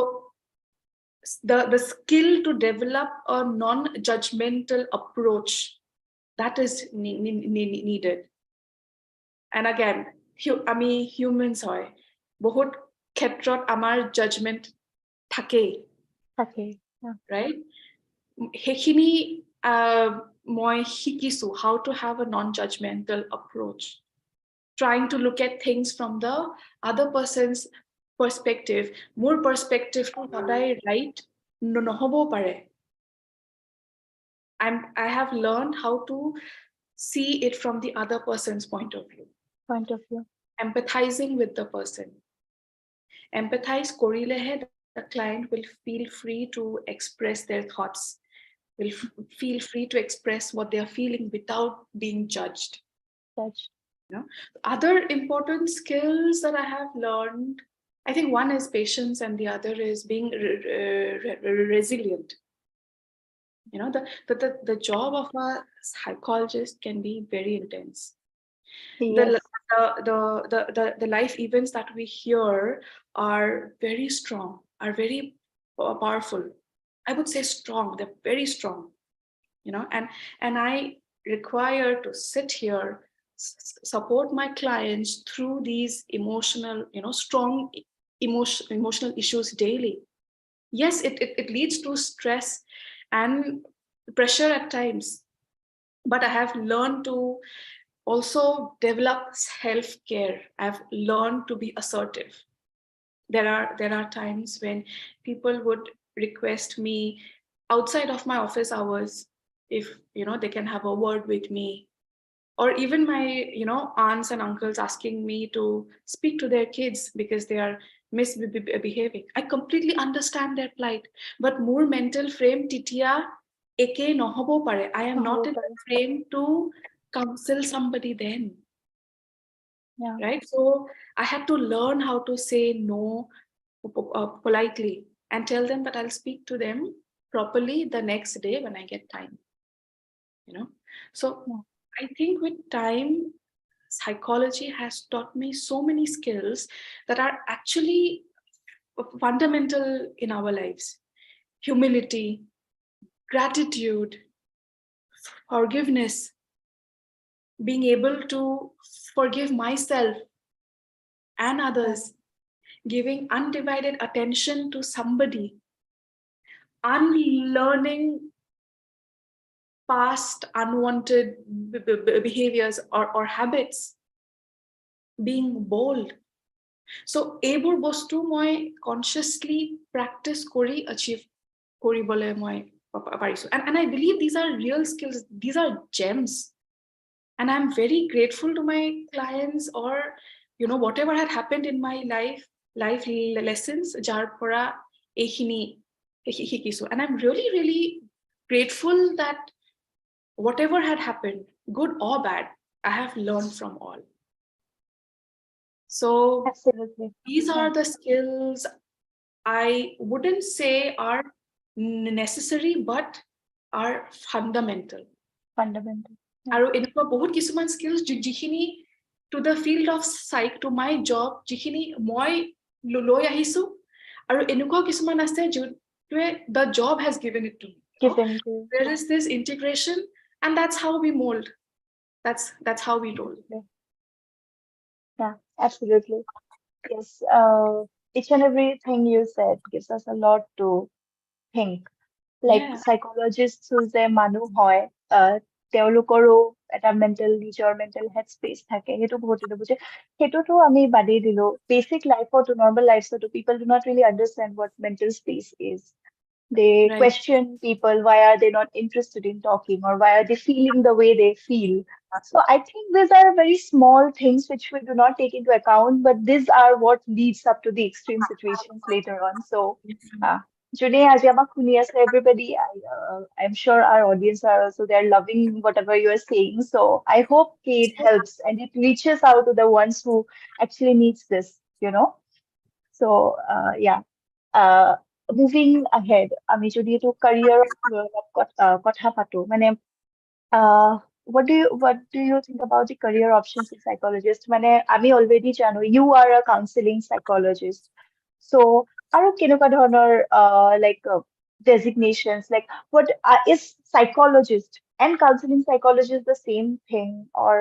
the skill to develop a non-judgmental approach, that is needed. And again, আমি humans হয়, বহুত ক্ষেত্ৰত আমাৰ judgment থাকেই, okay, yeah, right? সেইখিনি মই শিকিছো how to have a non-judgmental approach, trying to look at things from the other person's perspective. মোৰ perspective টো সদায় right নহবও পাৰে. I have learned how to see it from the other person's point of view, point of view. empathizing with the person. Empathize কৰিলেহে the client will feel free to express their thoughts, will feel free to express what they are feeling without being judged. Such. Other important skills that I have learned, I think one is patience and the other is being resilient. The job of a psychologist can be very intense. Yes, The life events that we hear are very strong, are very powerful. I would say strong. They're very strong. And I require to sit here, support my clients through these emotional, strong emotional issues daily. Yes, it leads to stress and pressure at times, but I have learned to also develop self-care. I've learned to be assertive. There are times when people would request me outside of my office hours if they can have a word with me, or even my aunts and uncles asking me to speak to their kids because they are misbehaving. I completely understand their plight, but more mental frame titia eke nohobo pare. I am not in the frame to counsel somebody then. Yeah. Right, so I had to learn how to say no politely and tell them that I'll speak to them properly the next day when I get time. So Yeah. I think with time, psychology has taught me so many skills that are actually fundamental in our lives: humility, gratitude, forgiveness, being able to forgive myself and Yeah. others, giving undivided attention to somebody, unlearning past unwanted behaviors or habits, being bold. So এইবোৰ বস্তু মই consciously practice কৰি achieve কৰিবলৈ মই পাৰিছো, and I believe these are real skills, these are gems, and I'm very grateful to my clients, or whatever had happened in my life lessons jar পৰা এইখিনি শিকিছো, and I'm really really grateful that whatever had happened, good or bad, I have learned from all. So Absolutely. these Yeah. are the skills I wouldn't say are necessary, but are fundamental. Fundamental. Yeah. আৰু এনেকুৱা বহুত কিছুমান skills যিখিনি to the field of psych, to my job, যিখিনি মই লৈ আহিছো, আৰু এনেকুৱা কিছুমান আছে যোনটোৱে the job has given it to me. Given to. There is this integration, and that's how we mold. That's how we roll. Yeah, absolutely. Yes. Each and everything you said gives us a lot to think. Like Yeah, psychologists who যে মানুহ হয়, তেওঁলোকৰো এটা নিজৰ mantle head space থাকে, সেইটো বহুতে নুবুজে। সেইটোতো আমি বাদেই দিলো, বেচিক লাইফতো, নৰ্মেল লাইফতো people do not really understand what mental space is. They right. question people, why are they not interested in talking, or why are they feeling the way they feel. So I think these are very small things which we do not take into account, but these are what leads up to the extreme situations later on. So June, আজি আমাক শুনি আছে, everybody, I'm sure our audience are also, they're loving whatever you are saying. So I hope it helps and it reaches out to the ones who actually needs this, you know. So yeah. uh, Moving ahead, আমি যদি এইটো career কথা পাতো, মানে uh, what do you think about the career options in psychologist? মানে আমি already জানো you are a counseling psychologist. So আৰু কেনেকুৱা ধৰণৰ like designations, like what is psychologist and counseling psychologist the same thing, or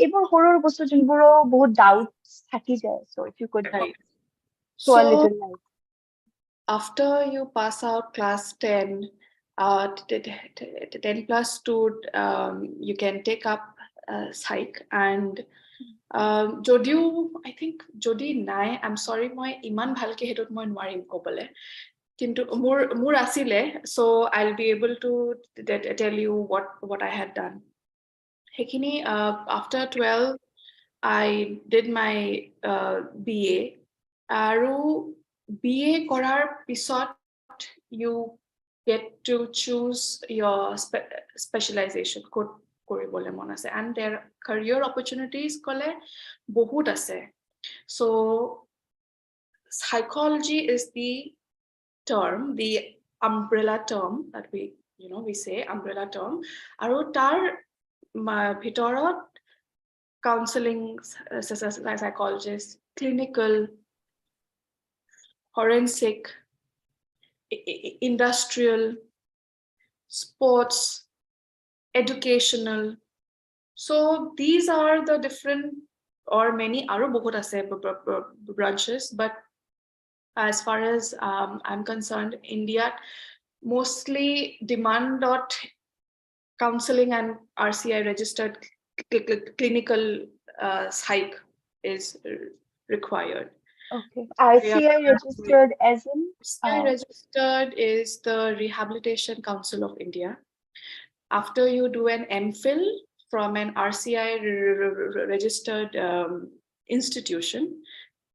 এইবোৰ সৰু বস্তু যোনবোৰো বহুত doubts থাকি যায়, so if you could Right. throw a So little light. after you pass out class 10, 10 plus 2, you can take up psych, and যদিও I think যদি নাই, I'm sorry, মই ইমান ভালকে হেতুত মই নোৱাৰিম ক'বলে, কিন্তু মোৰ আছিলে, so I'll be able to tell you what I had done. সেইখিনি after 12 I did my BA, আৰু BA কৰাৰ পিছত you get to choose your specialization, ক'ত কৰিবলে মন আছে, and their career opportunities কলে বহুত আছে. So psychology is the term, the umbrella term that we say umbrella term, আৰু তাৰ ভিতৰত counseling psychologist, clinical, forensic, industrial, sports, educational. So these are the different, or many aru bahut ase branches, but as far as I'm concerned, India mostly demand counseling and RCI registered clinical psych is required. Okay. Yeah. RCI registered as in CI registered is the Rehabilitation Council of India. After you do an MPhil from an RCI registered institution,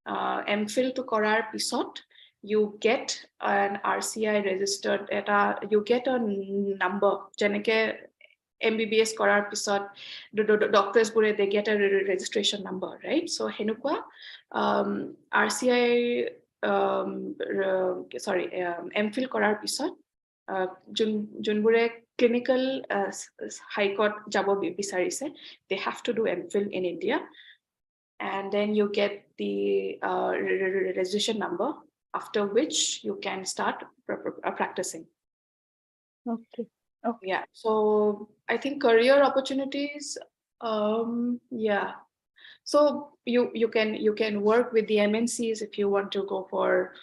MPhil to korar pisot, you get an RCI registered you get a number. Jeneke MBBS korar pisot, doctors bure they get a registration number, right? So henukwa RCI MPhil korar pisot যোনবোৰে clinical high court যাব বিচাৰিছে, they have to do MPhil in India, and then you get the registration number, after which you can start practicing. okay. Okay. Yeah, so I think career opportunities, yeah. So you can work with the MNCs if you want to go for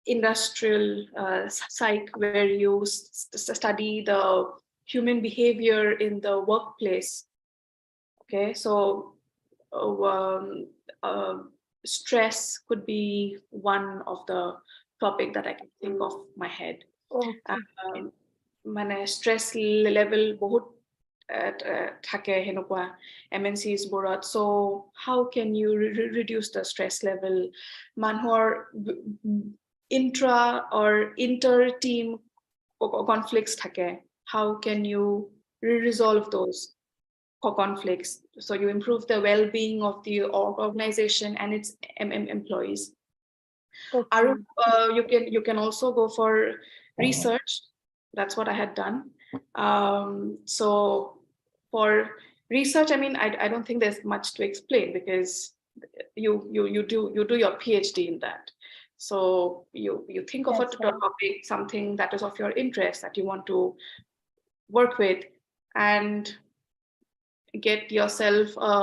industrial psych, where you study the human behavior in the workplace. Okay, so um, uh, stress could be one of the topic that I can think of my head. Okay. মানে stress level বহুত থাকে হেনেকুৱা MNCs বোৰত, so how can you reduce the stress level, মানুহৰ intra or inter team conflicts থাকে, how can you resolve those conflicts, so you improve the well-being of the organization and its employees. Okay. You can also go for research. That's what I had done. So for research, I mean, I don't think there's much to explain, because you do your PhD in that. So you think of a That's right. topic, something that is of your interest that you want to work with, and get yourself a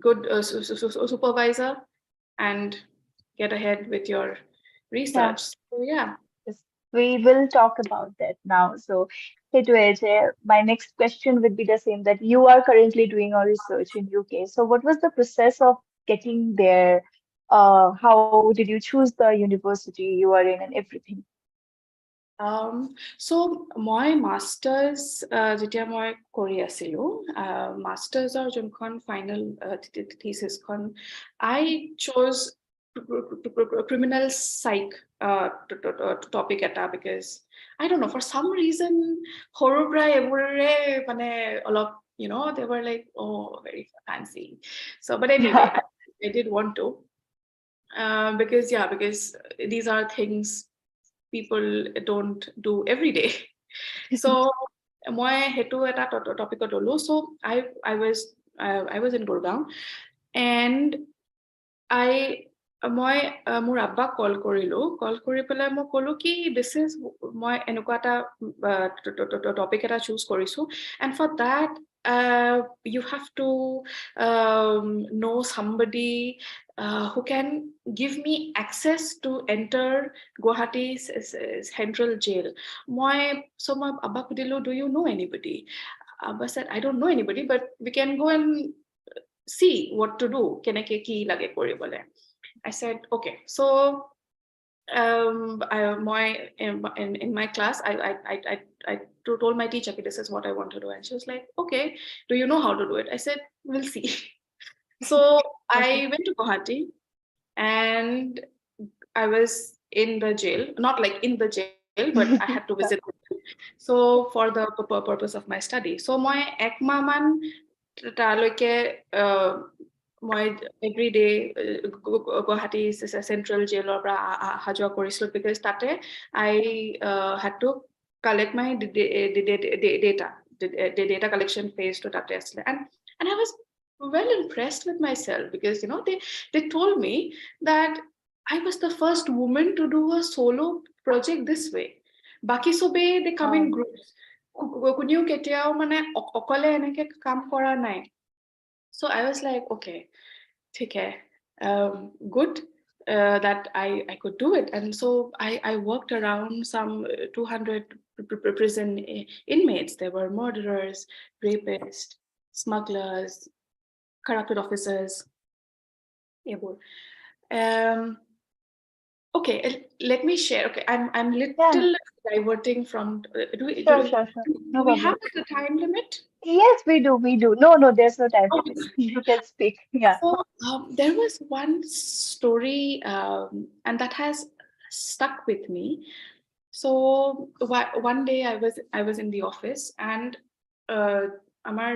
good supervisor and get ahead with your Yeah. research. So yeah. Yes. We will talk about that now. So, Hitweje, my next question would be the same, that you are currently doing your research in UK. So, what was the process of getting there? How did you choose the university you are in and everything? So মই masters যেতিয়া মই কৰি আছিলোঁ, মাষ্টাৰ্ছৰ যোনখন final থিচিছখন, I chose criminal psych topic এটা, because I don't know, for some reason সৰুৰ পৰাই এইবোৰে মানে অলপ, they were like, oh, very fancy. So but anyway, I did want to, because these are things people don't do every day. So মই হেতু এটা টপিকত ললো. So I was in Gurgaon, and I মই মোৰ আব্বাক কল কৰি পেলাই মই ক'লো কি, this is মই এনেকুৱা এটা টপিক এটা চুজ কৰিছো, and for that you have to know somebody who can give me access to enter Guwahati Central Jail. So মই আব্বাক সুধিলো, do you know anybody? Abba said, I don't know anybody, but we can go and see what to do. Keneke ki lage koribole. I said, okay. So in my class, I told my teacher, okay, this is what I want to do, and she was like, okay, do you know how to do it? I said, we'll see. So I Okay. went to Guwahati, and I was in the jail, not like in the jail, but I had to visit them. So for the purpose of my study. So my ekmah man তালৈকে মই every day Guwahati Central Jailৰ পৰা অহা যোৱা কৰিছিলো, because তাতে I had to collect my data collection phase to তাতে আছিলে, and I was well impressed with myself, because they told me that I was the first woman to do a solo project this way. Baki sobe they come in groups. কোনেও কেতিয়াও মানে অকলে এনেকে কাম কৰা নাই. So I was like, okay, ঠিক hai, good that I could do it. And so I worked around some 200 prison inmates. There were murderers, rapists, smugglers, corrupted officers. Um, okay, let me share. Okay, I'm Yeah, little diverting from. sure, sure, sure. Do No we have problem. the time limit? Yes, we do, we do. No, no, there's no time limit. Okay. You can speak. Yeah. So there was one story, and that has stuck with me. So one day I was in the office, and uh, আমাৰ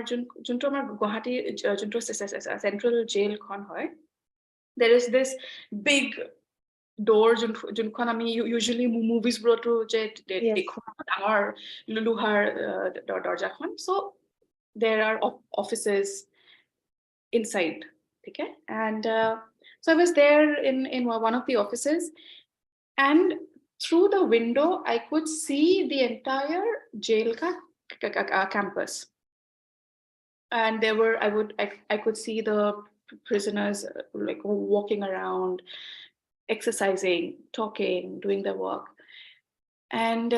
যোনটো আমাৰ গুৱাহাটী যোনটো central জেলখন হয়, there is this big door যোনখন আমি usually মুভিজবোৰতো যে Yes. দেখো ডাঙৰ লোহাৰ দৰজাখন. So there are offices inside. Okay, and so I was there in one of the offices, and through the window I could see the entire jail campus, and there were I could see the prisoners like walking around, exercising, talking, doing their work, and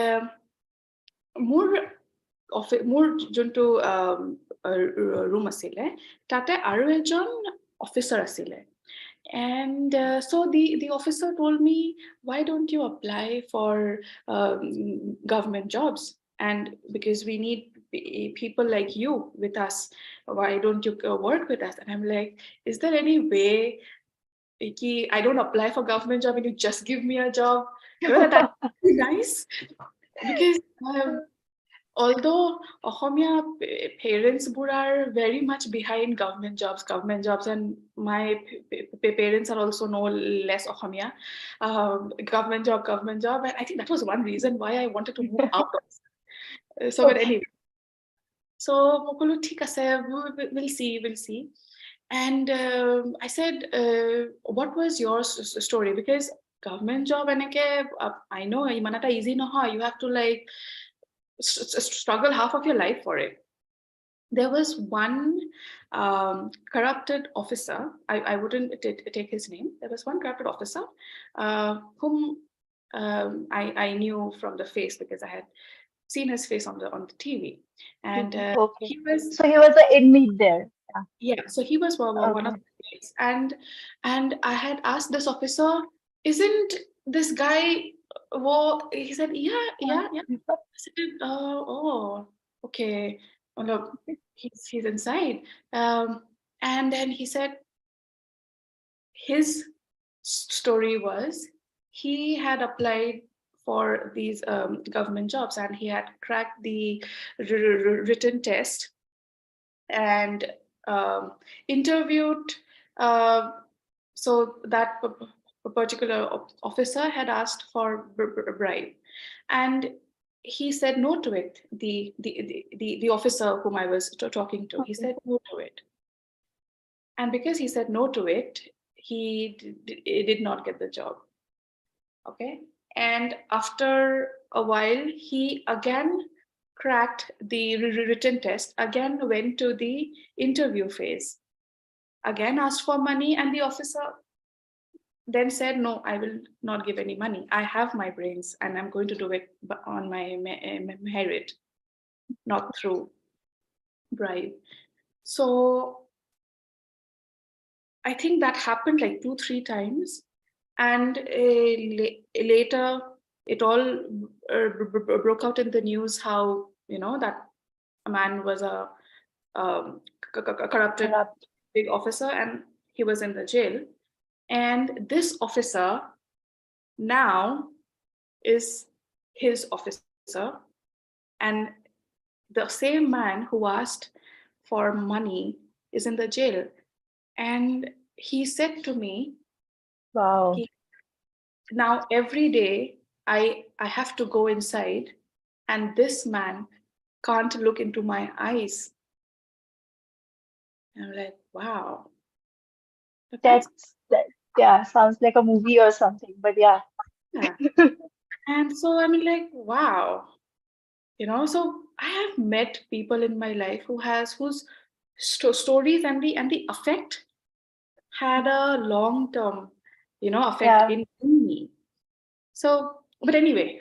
মোৰ মোৰ যোনটো room আছিলে তাতে আৰু এজন officer আছিলে. And so the officer told me, why don't you apply for government jobs? And because we need people like you with us, why don't you work with us? And I'm like, is there any way I don't apply for government job and you just give me a job? That would be nice. Because although Ohomia parents are very much behind government jobs, and my parents are also no less Ohomia, government job, and I think that was one reason why I wanted to move out of. So, but Okay. anyway, so Mokulu thik ase, we'll see. And I said, what was your story? Because government job enake, I know imanata easy no ha. You have to like struggle half of your life for it. There was one corrupted officer. I wouldn't take his name. There was one corrupted officer whom I knew from the face because I had seen his face on the TV, and Okay. he was So he was the inmate there. Yeah. yeah. So he was one of Okay. the guys, and I had asked this officer, "Isn't this guy?" Well, he said, "Yeah, yeah, yeah." I said, "Oh, okay. Oh, no, he's inside." And then he said his story was he had applied for these government jobs, and he had cracked the written test, and um, interviewed. Uh, so that particular officer had asked for a bribe, and he said no to it. The officer whom I was talking to, he Okay. said no to it, and because he said no to it, he did not get the job. Okay, and after a while, he again cracked the written test, again went to the interview phase, again asked for money, and the officer then said, no, I will not give any money. I have my brains and I'm going to do it on my merit, not through bribe. So I think that happened like 2-3 times. And later, it all broke out in the news how, that a man was a corrupted Corrupt. big officer and he was in the jail. And this officer now is his officer, and the same man who asked for money is in the jail. And he said to me, Wow. he, now every day I have to go inside, and this man can't look into my eyes. And I'm like, wow, that's That, yeah, sounds like a movie or something, but yeah. yeah. And so I'm like, wow, so I have met people in my life whose stories and the effect had a long term effect Yeah. in me. So but anyway,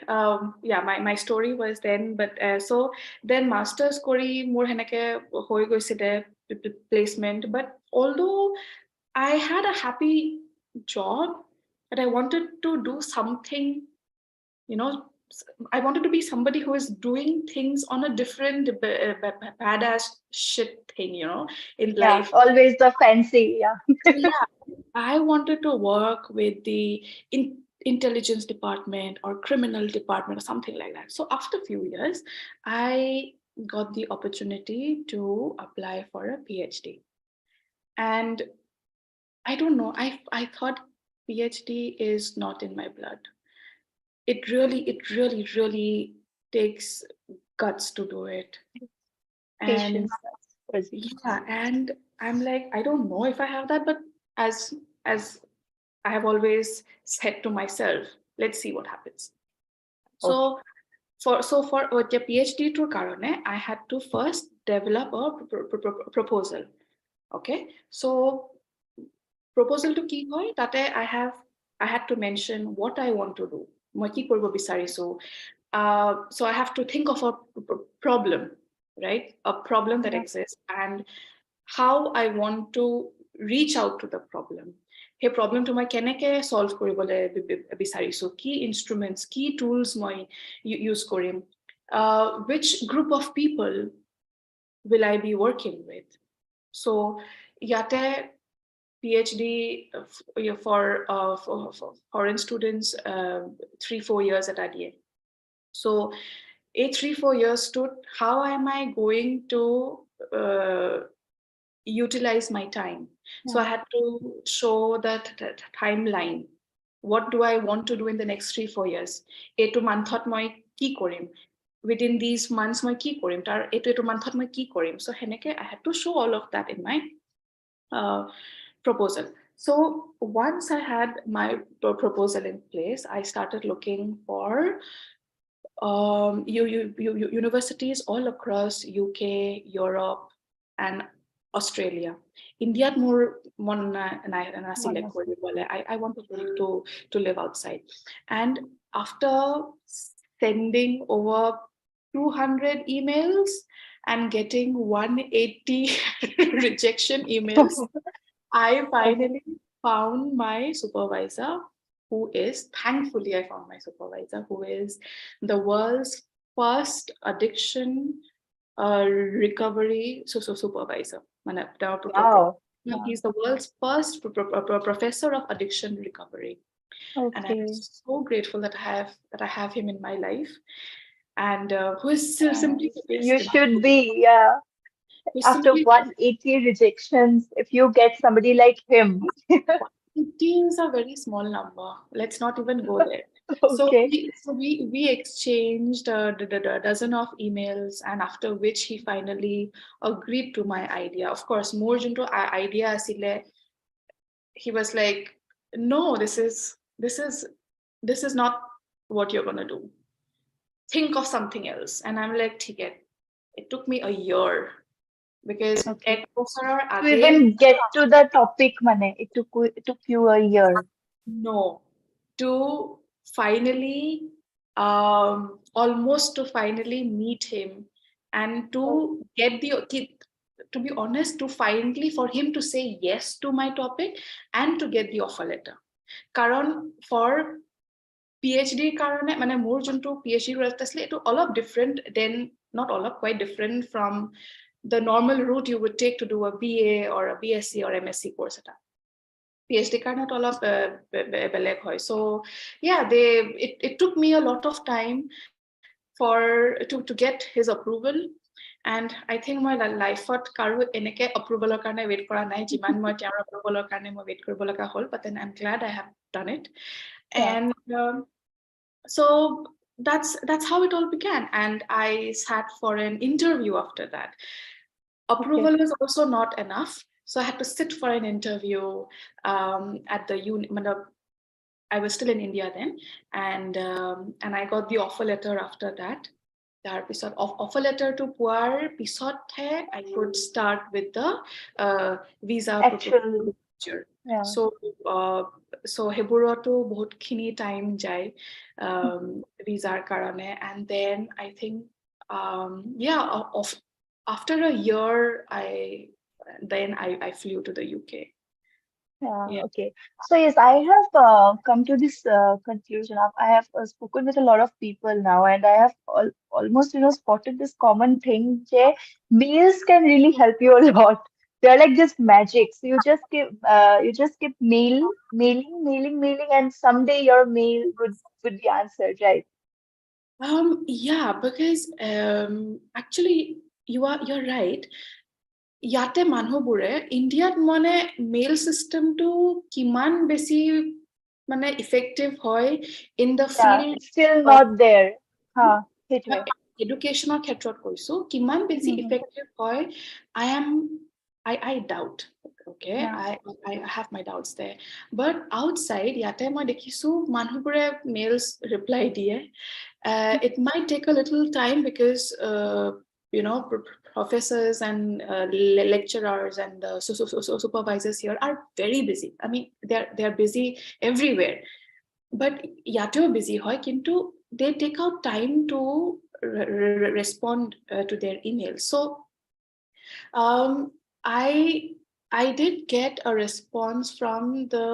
yeah, my story was then, but so then masters kori more heneke hoi goisile placement, but although I had a happy job, but I wanted to do something, you know, I wanted to be somebody who is doing things on a different badass shit thing, in Yeah, life. always the fancy. Yeah. So yeah, I wanted to work with the intelligence department or criminal department or something like that. So after a few years, I got the opportunity to apply for a PhD. And I don't know, I thought PhD is not in my blood. It really takes guts to do it. And Patience. That's crazy. yeah, and I'm like, I don't know if I have that, but as I have always said to myself, let's see what happens. Okay. So for the PhD tour karone, I had to first develop a proposal. Okay, so proposal to কি হয় তাতে I had to mention what I want to do. মই কি কৰিব বিচাৰিছো. So I have to think of a problem, right? A problem that Yeah. exists and how I want to reach out to the problem. সেই প্ৰব্লেমটো মই কেনেকৈ solve কৰিবলৈ বিচাৰিছো, কি instruments, কি tools মই use Karim, which group of people will I be working with. So ইয়াতে PhD for foreign students 3-4 years at IDA. So a 3-4 years stood, how am I going to utilize my time? So Yeah. I had to show that timeline. What do I want to do in the next 3-4 years? Eitu monthot moi ki korim. Within these months moi ki korim. Tar eitu monthot moi ki korim. So heneke I had to show all of that in my uh, proposal. So once I had my proposal in place, I started looking for universities all across UK, Europe, and Australia. India more One. I wanted to live outside. And after sending over 200 emails and getting 180 rejection emails, I Okay. finally found my supervisor, thankfully, I found my supervisor, who is the world's first addiction recovery supervisor. Wow. Yeah. He's the world's first professor of addiction recovery. And I'm Okay. so grateful that I have him in my life, and who is simply And the you best. should be, yeah. Who's After simply 180 rejections, if you get somebody like him. 50 is a very small number. Let's not even go there. So Okay. we exchanged a dozen of emails, and after which he finally agreed to my idea. Of course, more junto idea asile, he was like, "No, this is not what you're gonna do. Think of something else." And I'm like, "ठीक है." It took me a year because Okay. ek বছৰৰ To আগে even get to the topic, mane, it took you a year. no, to finally, almost to finally meet him and Oh, to get to be honest, to finally for him to say yes to my topic and to get the offer letter. Karon for PhD karone মানে মোৰ যোনটো PhD route আছিলে এটো অলপ different than not অলপ quite different from the normal route you would take to do a BA or a BSc or MSc course এটা PhD কাৰণেতো অলপ বেলেগ হয়. So yeah, it took me a lot of time to get his approval. And I think my লাইফত কাৰো এনেকে approvalৰ কাৰণে wait কৰা নাই যিমান মই তেওঁৰ approvalৰ কাৰণে মই wait কৰিব লগা হ'ল, but then I'm glad I have done it. yeah. And so that's how it all began, and I sat for an interview after that. Okay. Approval was also not enough, so I had to sit for an interview at the I was still in India then, and I got the offer letter after that. তাৰ পিছত offer letter to পোৱাৰ পিছতহে I could start with the visa Actual, procedure. yeah. So সেইবোৰতো বহুতখিনি time যায় ভিসাৰ কাৰণে, and then I think yeah, after a year I flew to the UK. Yeah, Yeah. okay. So yes, I have come to this conclusion of I have spoken with a lot of people now, and I have almost spotted this common thing. That meals can really help you a lot. They're like just magic. So you just keep mailing, and someday your mail would be answered, right? Yeah, because actually you're right. ইয়াতে মানুহবোৰে ইণ্ডিয়াত মানে mail চিষ্টেমটো কিমান বেছি মানে effective হয় in the Yeah, field it's still not there. Huh, মই hitway. এডুকেশ্যনৰ ক্ষেত্ৰত কৈছো কিমান বেছি Mm-hmm. ইফেক্টিভ হয় I am I doubt. Okay, Yeah, I have my doubts there. But outside, ইয়াতে মই দেখিছো মানুহবোৰে mails reply দিয়ে. It might take a little time because you know professors and lecturers and supervisors here are very busy. I mean, they're busy everywhere. But ইয়াতেও busy হয় কিন্তু they take out time to respond to their emails. So um, I I did get a response from the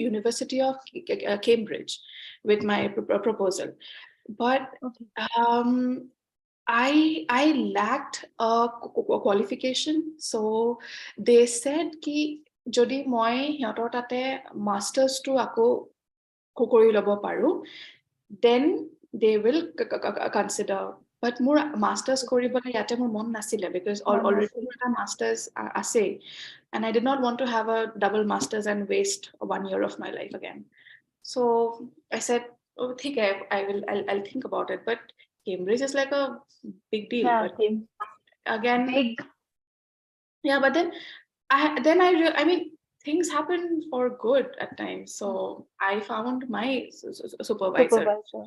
University of Cambridge with my proposal, but okay. um, I lacked a qualification. So they said ki যদি মই সিহঁতৰ তাতে মাষ্টাৰ্ছটো আকৌ কৰি ল'ব পাৰো, then they will consider. But মোৰ masters কৰিবলৈ ইয়াতে মোৰ মন নাছিলে because already Manasi. মোৰ এটা মাষ্টাৰ্ছ আছে, and I did not want to have a double master's and waste 1 year of my life again. So I said, oh, I'll think about it. But Cambridge is like a big deal. Yeah, But Kim. again, Big. yeah, but then I mean, things happen for good at times. So I found my supervisor. Supervisor.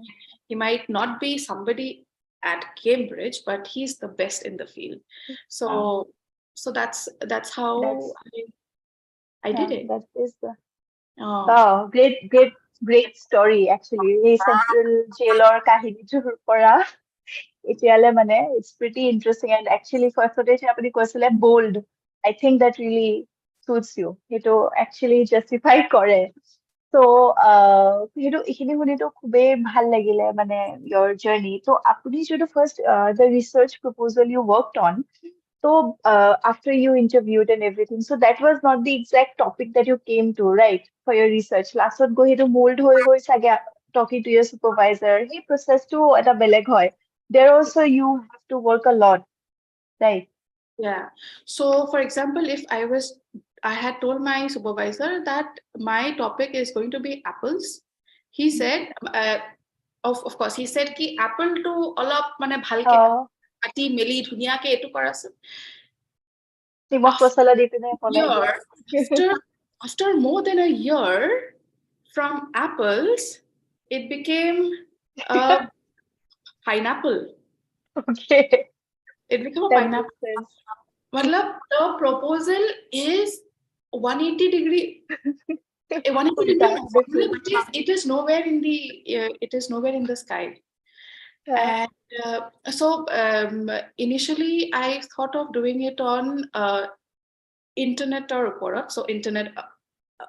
He might not be somebody at Cambridge, but he's the best in the field. Yeah, So that's how that's I did yeah, it. that is the Oh, wow, great story actually. এই central jailor কাহিনীটোৰ পৰা এতিয়ালে মানে it's pretty interesting and actually firstতে যে আপুনি কৈছিলে bold. I think that really suits you. সেইটো actually justify কৰে. So সেইটো এইখিনি শুনিতো খুবেই ভাল লাগিলে মানে your journey. So আপুনি যিটো first the research proposal you worked on. So after you interviewed and everything, so that was not the exact topic that you came to, right, for your research. Last one go to mold hoi sage talking to your supervisor. Hey, process to at a beleg hoy. There also you have to work a lot, right? yeah. So for example, if I had told my supervisor that my topic is going to be apples. He said, of course, he said ki apple to olop mane bhalke Uh, কাটি মেলি ধুনীয়াকে এইটো কৰাচোন Timok after masala di pinay year polai dia. after more than a year from apples it became a pineapple. Okay, It became a that pineapple. makes sense. Matlab, the proposal is 180 degree 180 degree Ulta, no, different. it is nowhere in the it is nowhere in the sky. Yeah, And so initially I thought of doing it on internet or operat, so internet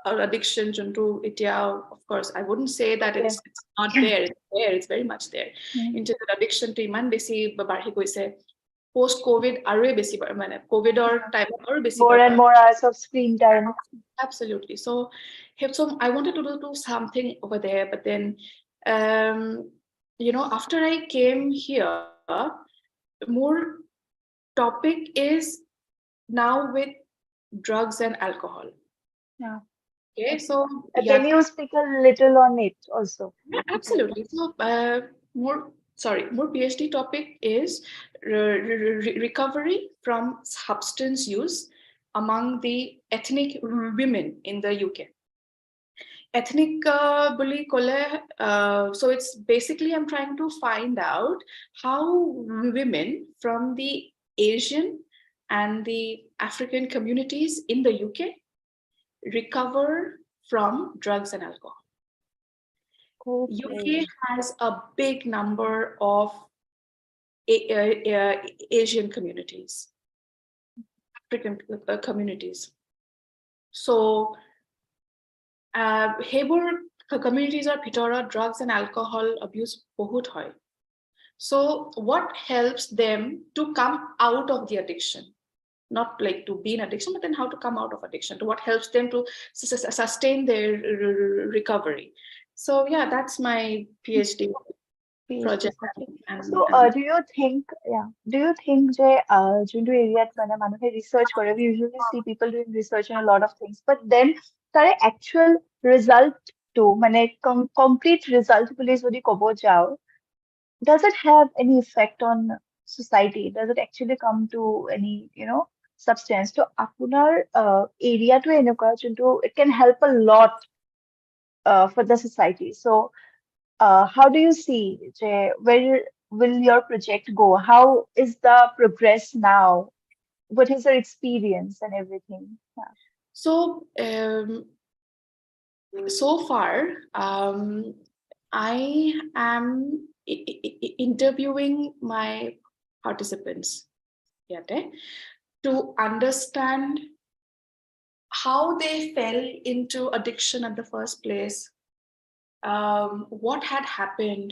addiction junto itia, of course I wouldn't say that okay. it's not there, it's there, it's very much there. Hmm. Internet addiction to iman besi barhi goise post covid aru besi mane covid or Yeah. time aru besi More and more hours of screen time. absolutely. So I wanted to do something over there, but then after I came here, more topic is now with drugs and alcohol. Yeah. Okay, Okay. so Can yeah, you speak a little on it also? absolutely. So more PhD topic is recovery from substance use among the ethnic women in the UK. Ethnic bully kole, so it's basically I'm trying to find out how women from the Asian and the African communities in the UK recover from drugs and alcohol. UK Okay. has a big number of Asian communities, African communities. So সেইবোৰ কমিউনিটিজৰ ভিতৰত drugs and alcohol abuse বহুত হয়. So what helps them to come out of the addiction? Not like to be in addiction, but then how to come out of addiction, to what helps them to sustain their recovery. So yeah, that's my PhD PhD project. project. and, So, and do you think যে যোনটো এৰিয়াত মানে মানুহে research কৰে, we usually see people doing research on a lot of things, but then তাৰে actual result মানে complete result বুলি যদি ক'ব যাওঁ, does it have any effect on society? Does it actually come to any, substance? তো আপোনাৰ এৰিয়াটো এনেকুৱা যোনটো it can help a lot for the society. So, how do you see where will your project go? How is the progress now? What is your experience and everything? Yeah. So far, I am interviewing my participants to understand how they fell into addiction at the first place, what had happened,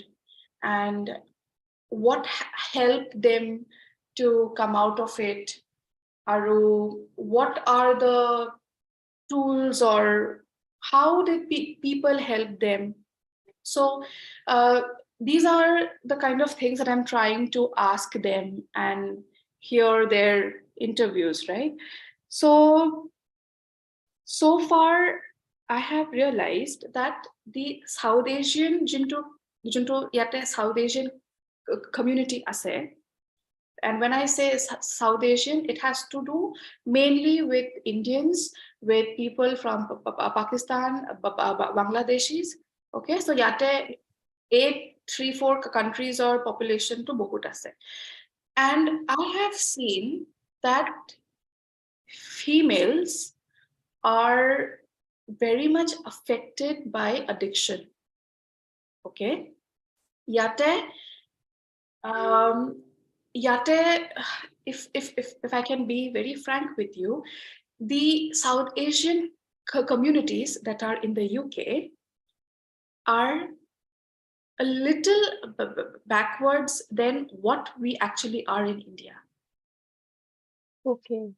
and what helped them to come out of it, or what are the tools, or how did people help them. So these are the kind of things that I'm trying to ask them and hear their interviews, right? So far I have realized that the South Asian junto yate South Asian community ase. And when I say South Asian, it has to do mainly with Indians, with people from Pakistan, Bangladeshis. Okay, so yate 8, 3, 4 countries or population to bahut ase. And I have seen that females are very much affected by addiction. Okay, yate if I can be very frank with you, the South Asian communities that are in the UK are a little backwards than what we actually are in India. Okay.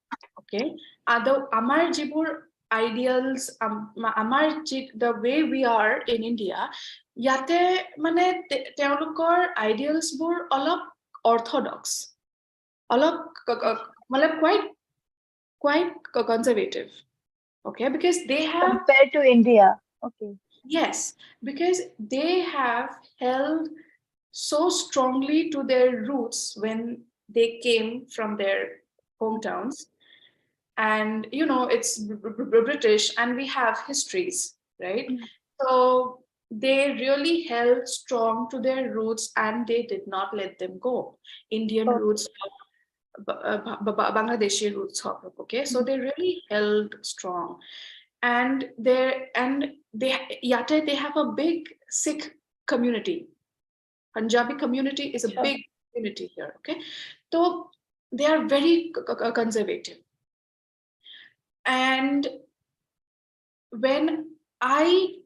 Amar jibur ideals, the way we are in India, yate mane teolokor ideals bur olop orthodox, olop quite conservative. Okay, because they have Compared to India. Okay. Yes, because they have held so strongly to their roots when they came from their hometowns. And it's British, and we have histories, right? Mm. So they really held strong to their roots, and they did not let them go. Indian Okay. roots, Bangladeshi roots, okay? So they really held strong. And they have a big Sikh community. Punjabi community is a Sure. big community here, okay? So they are very conservative. And when I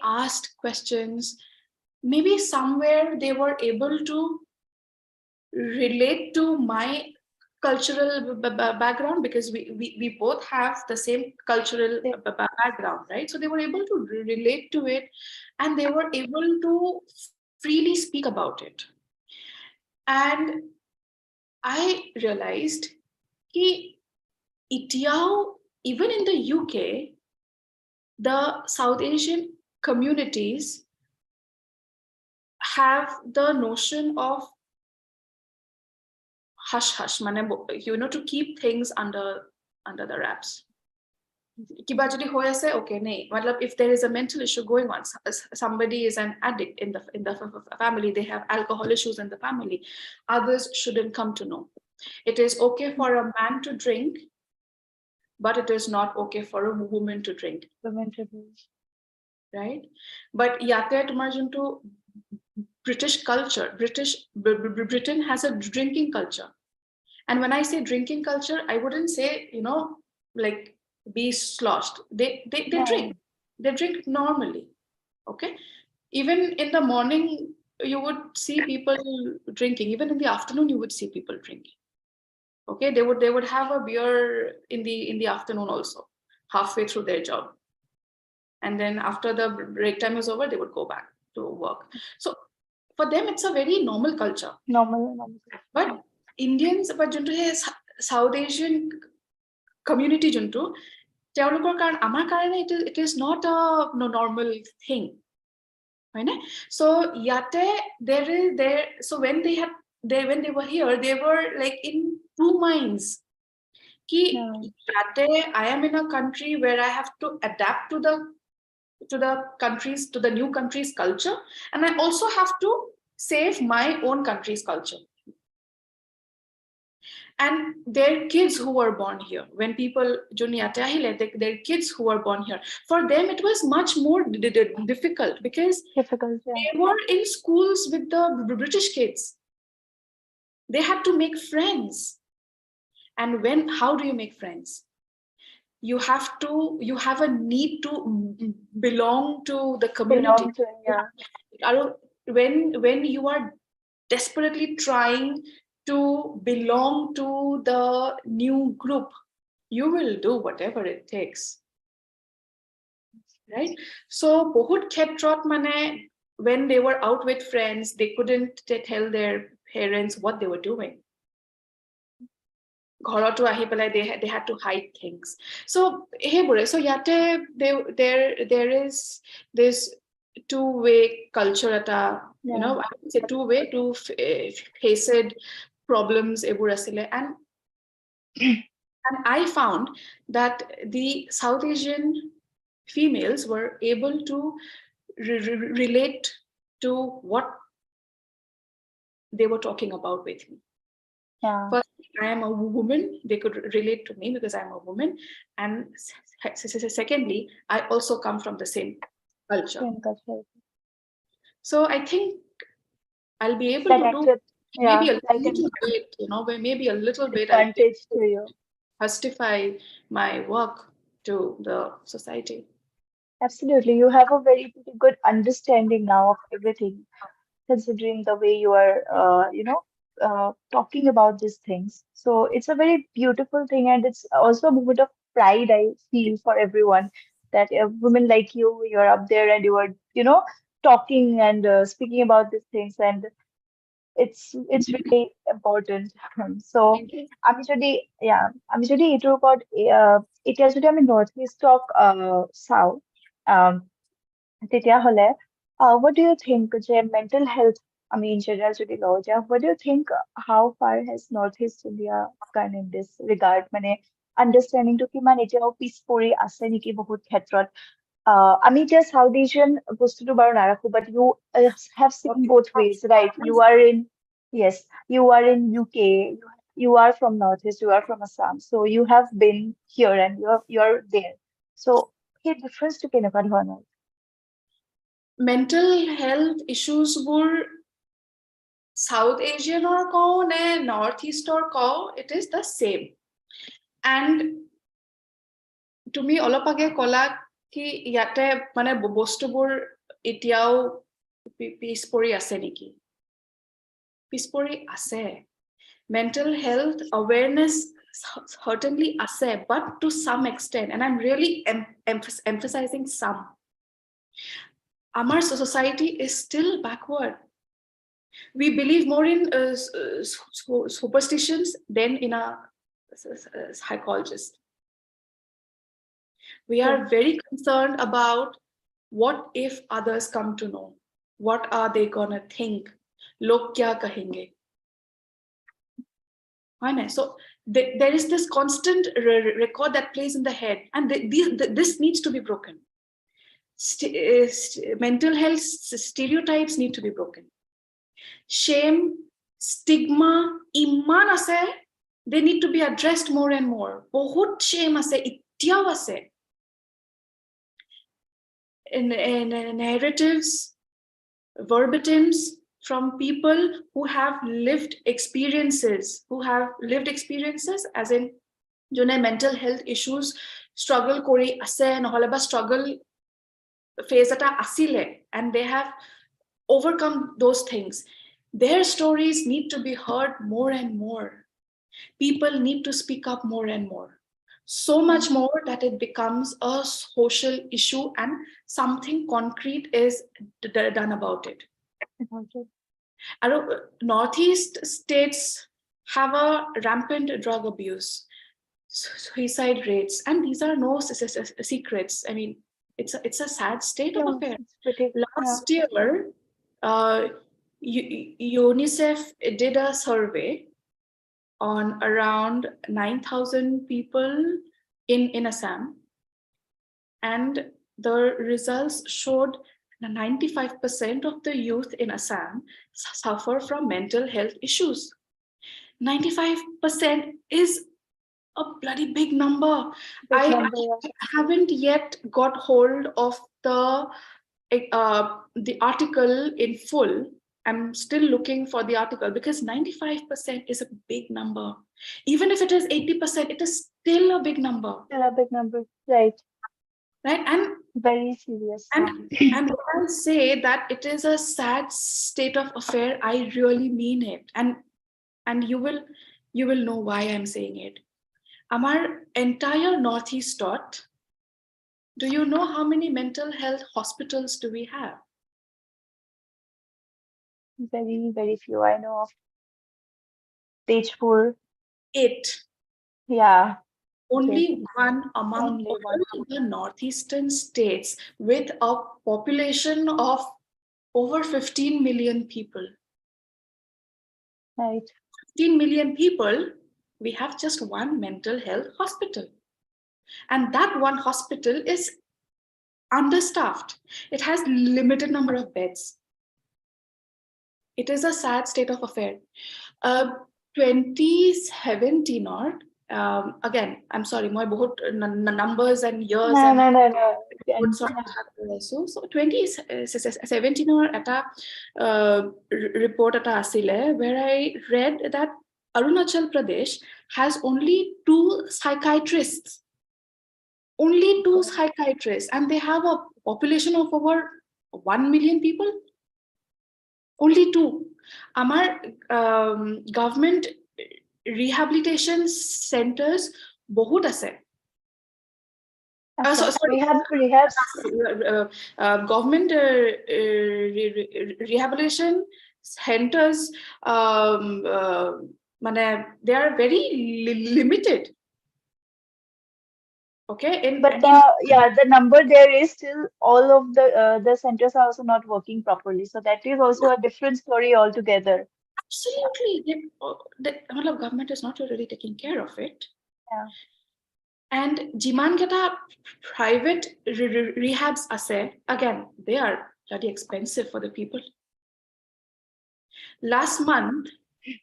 asked questions, maybe somewhere they were able to relate to my cultural background, because we both have the same cultural background, right? So they were able to relate to it, and they were able to freely speak about it. And I realized ki even in the UK, the South Asian communities have the notion of hush hush, to keep things under the wraps. Kiba jodi hoy ase, okay, nay, if there is a mental issue going on, somebody is an addict in the family, they have alcohol issues in the family, others shouldn't come to know. It is okay for a man to drink, but it is not okay for a woman to drink. Women to do. Right? But yate tomar junto British culture, Britain has a drinking culture. And when I say drinking culture, I wouldn't say, like be sloshed. They Yeah. drink. They drink normally. Okay. Even in the morning, you would see people drinking. Even in the afternoon, you would see people drinking. Okay, they would have a beer in the afternoon also, halfway through their job, and then after the break time is over, they would go back to work. So for them, it's a very normal culture. Normal, normal. Yeah. But Indians, but যোনটো সেই South Asian community যোনটো তেওঁলোকৰ কাৰণ আমাৰ কাৰণে it is not a normal thing. Right? So yate there so when they were here, they were like in two minds. Ki Yeah. yate I am in a country where I have to adapt to the new country's culture, and I also have to save my own country's culture. And their kids who were born here, when people their kids who were born here, for them it was much more difficult because Difficult. Yeah. they were in schools with the British kids. They had to make friends. And how do you make friends? You have a need to belong to the community. Belong to. Yeah. When you are desperately trying to belong to the new group, you will do whatever it takes. Right? So bahut khetrot mane, when they were out with friends, they couldn't tell their parents what they were doing. ঘৰতো আহি পেলাই they had to hide things. So সেইবোৰে, so ইয়াতে there is this two-way culture এটা, Yeah. I would say two-way, two-faced problems এইবোৰ আছিলে. And I found that the South Asian females were able to relate to what they were talking about with me. Yeah. First, I am a woman. They could relate to me because I'm a woman. And secondly, I also come from the same culture. Same culture. So I think I'll be able That to do acted. maybe Yeah. a Like an little bit, maybe a little bit I'll be advantage able to to you. justify my work to the society. Absolutely. You have a very pretty good understanding now of everything, considering the way you are, talking about these things. So it's a very beautiful thing, and it's also a moment of pride I feel for everyone that a woman like you're up there and you are, talking and speaking about these things, and it's really important. So Thank you. আমি যদি এটার উপর এতিয়া যদি আমি north stock চাওঁ, তেতিয়াহ'লে what do you think যে mental health, আমি in general যদি লওঁ যে what do you think, how far has North East India gone in this regard, মানে understanding টো কিমান এতিয়াও পিছ পৰি আছে নেকি বহুত ক্ষেত্ৰত? আমি এতিয়া South Asian বস্তুটো বাৰু নাৰাখো, but you have seen Okay. both ways, right? Yes, you are in UK, you are from North East, you are from Assam, so you have been here and you're there. So সেই difference টো কেনেকুৱা ধৰণৰ? Mental health issues were South Asian or Northeast or it is the same. And to me, অলপ আগে কলা কি ইয়াতে মানে বস্তুবোৰ এতিয়াও পিছ পৰি আছে নেকি? পিছ পৰি আছে. Mental health awareness certainly আছে, but to some extent, and I'm really emphasizing some. Our society is still backward. We believe more in superstitions than in a psychologist. We are very concerned about what if others come to know? What are they gonna think? Log kya kahenge? So there is this constant record that plays in the head, and this needs to be broken. Mental health stereotypes need to be broken. Shame, stigma, iman ase, they need to be addressed more and more. Bahut shame ase, ityao ase. Narratives, verbatims from people who have lived experiences, as in jone mental health issues struggle কৰি আছে নহলে বা struggle phase এটা asile, and they have overcome those things. Their stories need to be heard more and more. People need to speak up more and more. So much more that it becomes a social issue and something concrete is done about it. Okay. And Northeast states have a rampant drug abuse, suicide rates, and these are no secrets. I mean, it's a sad state of Yeah, affairs. it's pretty. Yeah. Last year, uh, UNICEF did a survey on around 9,000 people in Assam, and the results showed that 95% of the youth in Assam suffer from mental health issues. 95% is a bloody big number. Big I number. Yeah. haven't yet got hold of the article in full. I'm still looking for the article because 95% is a big number. Even if it is 80%, it is still a big number, Still a big number. Right. right? Very serious. And when I say that it is a sad state of affair, I really mean it. And you will know why I'm saying it. Our entire Northeast dot. Do you know how many mental health hospitals do we have? Very, very few. I know of stage 4. 8. Yeah. Only one among Only one. all the northeastern states with a population of over 15 million people. Right. 15 million people, we have just one mental health hospital. And that one hospital is understaffed. It has limited number of beds. It is a sad state of affair. 2017 or again, I'm sorry, my numbers and years No, and no, no, no. And, so 2017 or at a report at Asile, where I read that Arunachal Pradesh has only 2 psychiatrists. Only 2 psychiatrists, and they have a population of over 1 million people. Only 2. Our government rehabilitation centers bahut ase. okay. Sorry, Rehabs. Government rehabilitation centers, they are very limited. Okay, But the number there is still all of the centers are also not working properly. So that is also a different story altogether. absolutely, the government is not really taking care of it. Yeah. And jiman keta private rehabs ase, again, they are bloody expensive for the people. Last month,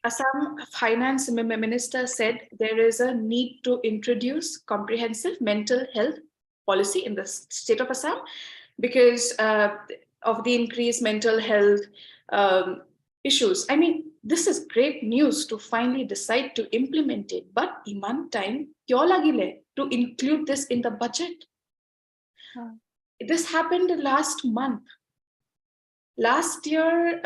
Assam Finance Minister said there is a need to introduce comprehensive mental health policy in the state of Assam because of the increased mental health issues. I mean, this is great news to finally decide to implement it, but iman time kyo lagile to include this in the budget? This happened last month. Last year,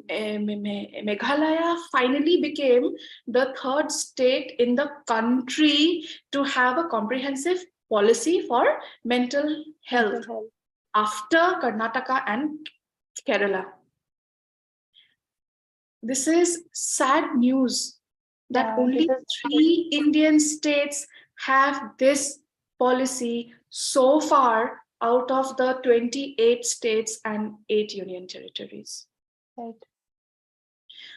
Meghalaya finally became the 3rd state in the country to have a comprehensive policy for mental health after Karnataka and Kerala. This is sad news that only 3 Indian states have this policy so far out of the 28 states and 8 union territories. Right.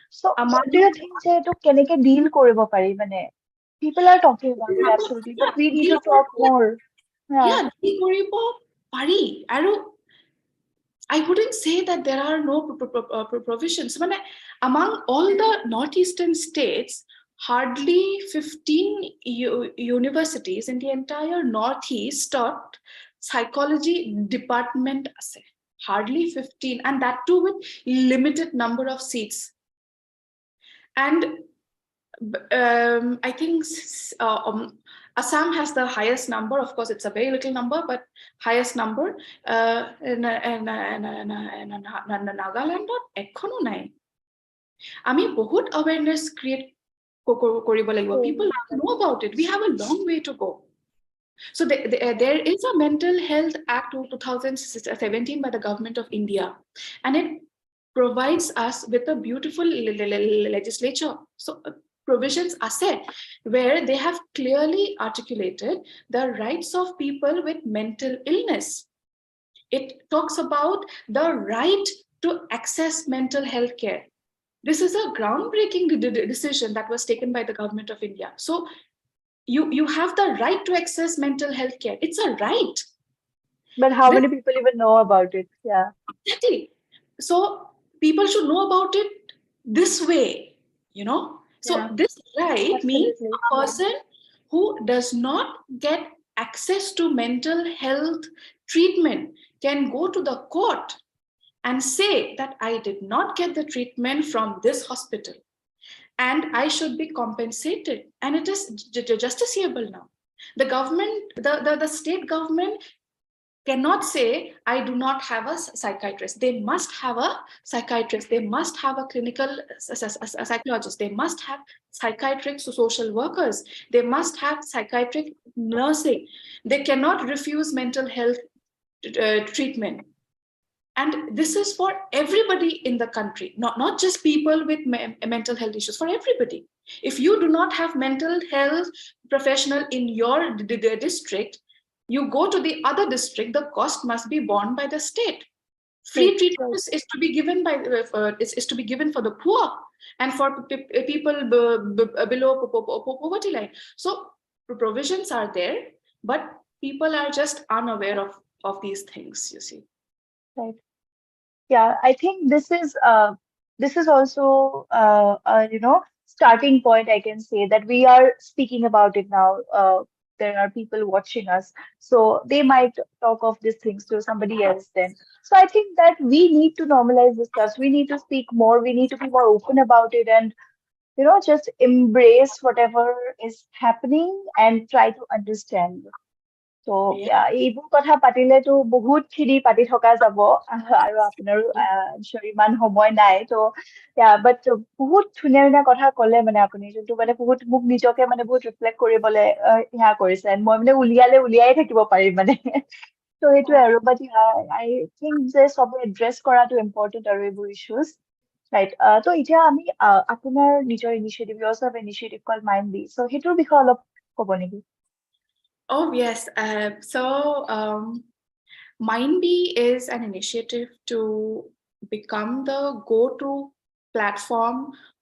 So, what do you think to keneke deal koribo pari? People are talking about it absolutely, but we need to talk more. Yeah, deal koribo pari. I wouldn't say that there are no provisions. Among all the northeastern states, hardly 15 universities in the entire northeast taught psychology department. Hardly 15, and that too with limited number of seats. And I think Assam has the highest number. Of course, it's a very little number, but highest number. Nagalandot ekhono nai. আমি বহুত awareness create কৰিব লাগিব. People know about it. We have a long way to go. So there is a Mental Health Act 2017 by the government of India, and it provides us with a beautiful legislature. So provisions are set where they have clearly articulated the rights of people with mental illness. It talks about the right to access mental health care. This is a groundbreaking decision that was taken by the government of India. So you have the right to access mental health care. It's a right. But how many people even know about it? Yeah. Exactly. So people should know about it this way, So Yeah. this right means Absolutely. a person who does not get access to mental health treatment can go to the court and say that I did not get the treatment from this hospital and I should be compensated. And it is justiciable now. The government, the state government cannot say, I do not have a psychiatrist. They must have a psychiatrist. They must have a clinical psychologist. They must have psychiatric social workers. They must have psychiatric nursing. They cannot refuse mental health treatment. And this is for everybody in the country, not just people with mental health issues, for everybody. If you do not have mental health professional in your district, you go to the other district, the cost must be borne by the state. Free treatment is to be given is to be given for the poor and for people below poverty line. So provisions are there, but people are just unaware of these things, you see. Right. Yeah, I think this is also starting point. I can say that we are speaking about it now. There are people watching us, so they might talk of these things to somebody else then. So I think that we need to normalize this stuff. We need to speak more. We need to be more open about it, and just embrace whatever is happening and try to understand. So Yeah. এইবোৰ কথা পাতিলেতো বহুতখিনি পাতি থকা যাব আৰু আপোনাৰো sure ইমান সময় নাই তো বাট বহুত ধুনীয়া ধুনীয়া কথা ক'লে মানে আপুনি যোনটো মানে বহুত মোক নিজকে মানে বহুত ৰিফ্লেক্ট কৰিবলৈ সেয়া কৰিছে মই মানে উলিয়াই থাকিব পাৰিম মানে তো সেইটোৱে আৰু বাট আই থিংক যে চবে এড্ৰেছ কৰাটো ইম্পৰ্টেণ্ট আৰু এইবোৰ ইছ্যুজ ৰাইট তো এতিয়া আমি আপোনাৰ নিজৰ initiative yours of initiative call mind বি চ' সেইটোৰ বিষয়ে অলপ ক'ব নেকি? Oh, yes. MindBee is an initiative to become the go-to platform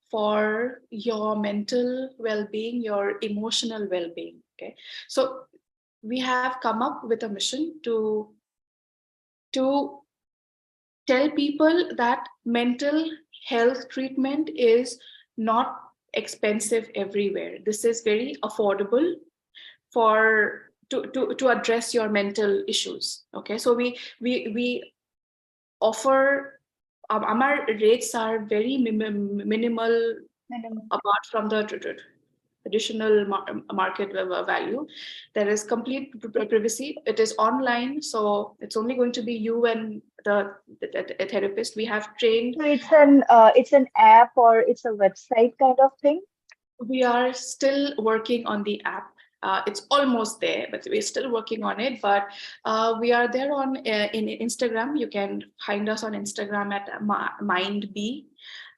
for your mental well-being, your emotional well-being. Okay, so we have come up with a mission to tell people that mental health treatment is not expensive everywhere. This is very affordable for to address your mental issues. Okay, so we offer our rates are very minimal apart from the traditional market value. There is complete privacy. It is online, so it's only going to be you and the therapist. We have trained. So it's an app or it's a website kind of thing? We are still working on the app. It's almost there, but we're still working on it. But we are there on in Instagram. You can find us on Instagram at MindBee.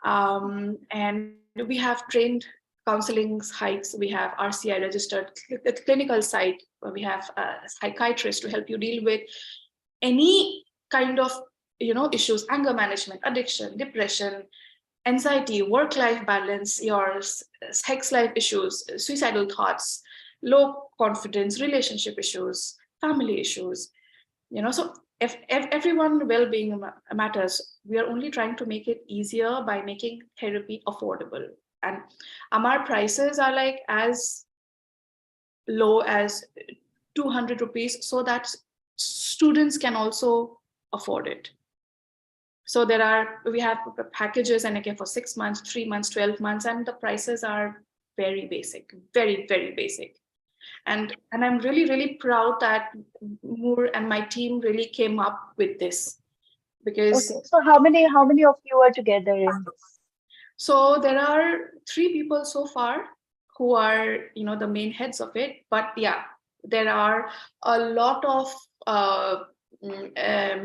And we have trained counseling hikes. We have RCI registered clinical site. We have psychiatrists to help you deal with any kind of issues: anger management, addiction, depression, anxiety, work-life balance, your sex life issues, suicidal thoughts, low confidence, relationship issues, family issues. So if everyone well-being matters, we are only trying to make it easier by making therapy affordable. And our prices are like as low as 200 rupees, so that students can also afford it. So we have packages and again for 6 months, 3 months, 12 months, and the prices are very basic, very, very basic. and I'm really proud that Moore and my team really came up with this, because Okay. So how many of you are together in this? so there are 3 people so far who are, the main heads of it. But yeah, there are a lot of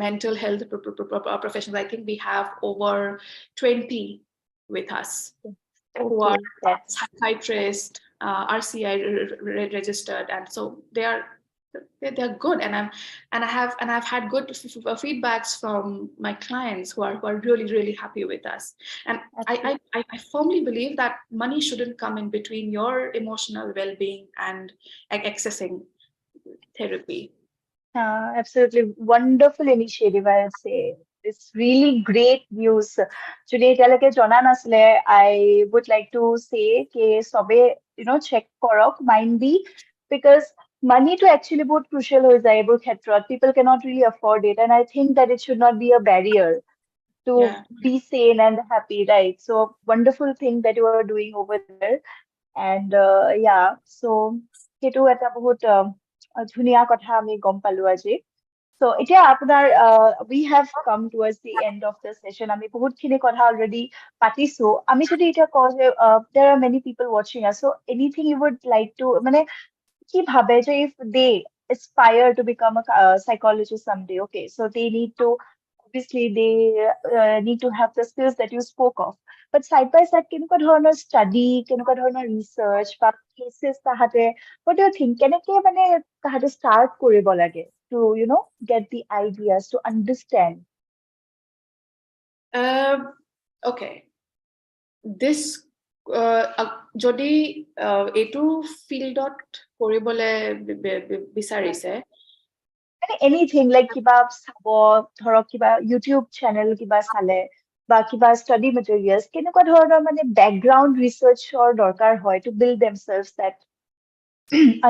mental health professionals. I think we have over 20 with us who are Okay, that's psychiatrists, RCI registered, and so they're good. And I've had good feedbacks from my clients who are really happy with us. And absolutely. I firmly believe that money shouldn't come in between your emotional well-being and like accessing therapy. Absolutely wonderful initiative, I would say. It's really great news. যদি এতিয়ালৈকে জনা নাছিলে, I would like to say que সবে, check কৰক, mind be, because money to actually বহুত crucial হৈ যায় এইবোৰ ক্ষেত্ৰত. People cannot really afford it, and I think that it should not be a barrier to Yeah. be sane and happy, right? So wonderful thing that you are doing over there. And yeah, so সেইটো এটা বহুত ধুনীয়া কথা আমি গম পালো আজি। So এতিয়া আপোনাৰ we have come towards the end of the session. আমি বহুতখিনি কথা already পাতিছো। আমি যদি এতিয়া কওঁ যে there are many people watching us. So anything you would like to মানে কি ভাবে যে if they aspire to become a psychologist someday, okay, so they need to obviously they need to have the skills that you spoke of. But side by side, কেনেকুৱা ধৰণৰ study, কেনেকুৱা ধৰণৰ research বা cases তাহাঁতে, what do you think? কেনেকে মানে তাহাঁতে start কৰিব লাগে to, get the ideas, to understand? Okay. This যদি এইটো ফিল্ডত কৰিবলৈ বিচাৰিছে, মানে anything like কিবা চাব, ধৰক কিবা ইউটিউব চেনেল কিবা চালে বা কিবা study materials, কেনেকুৱা ধৰণৰ মানে background researchৰ দৰকাৰ হয় to build themselves that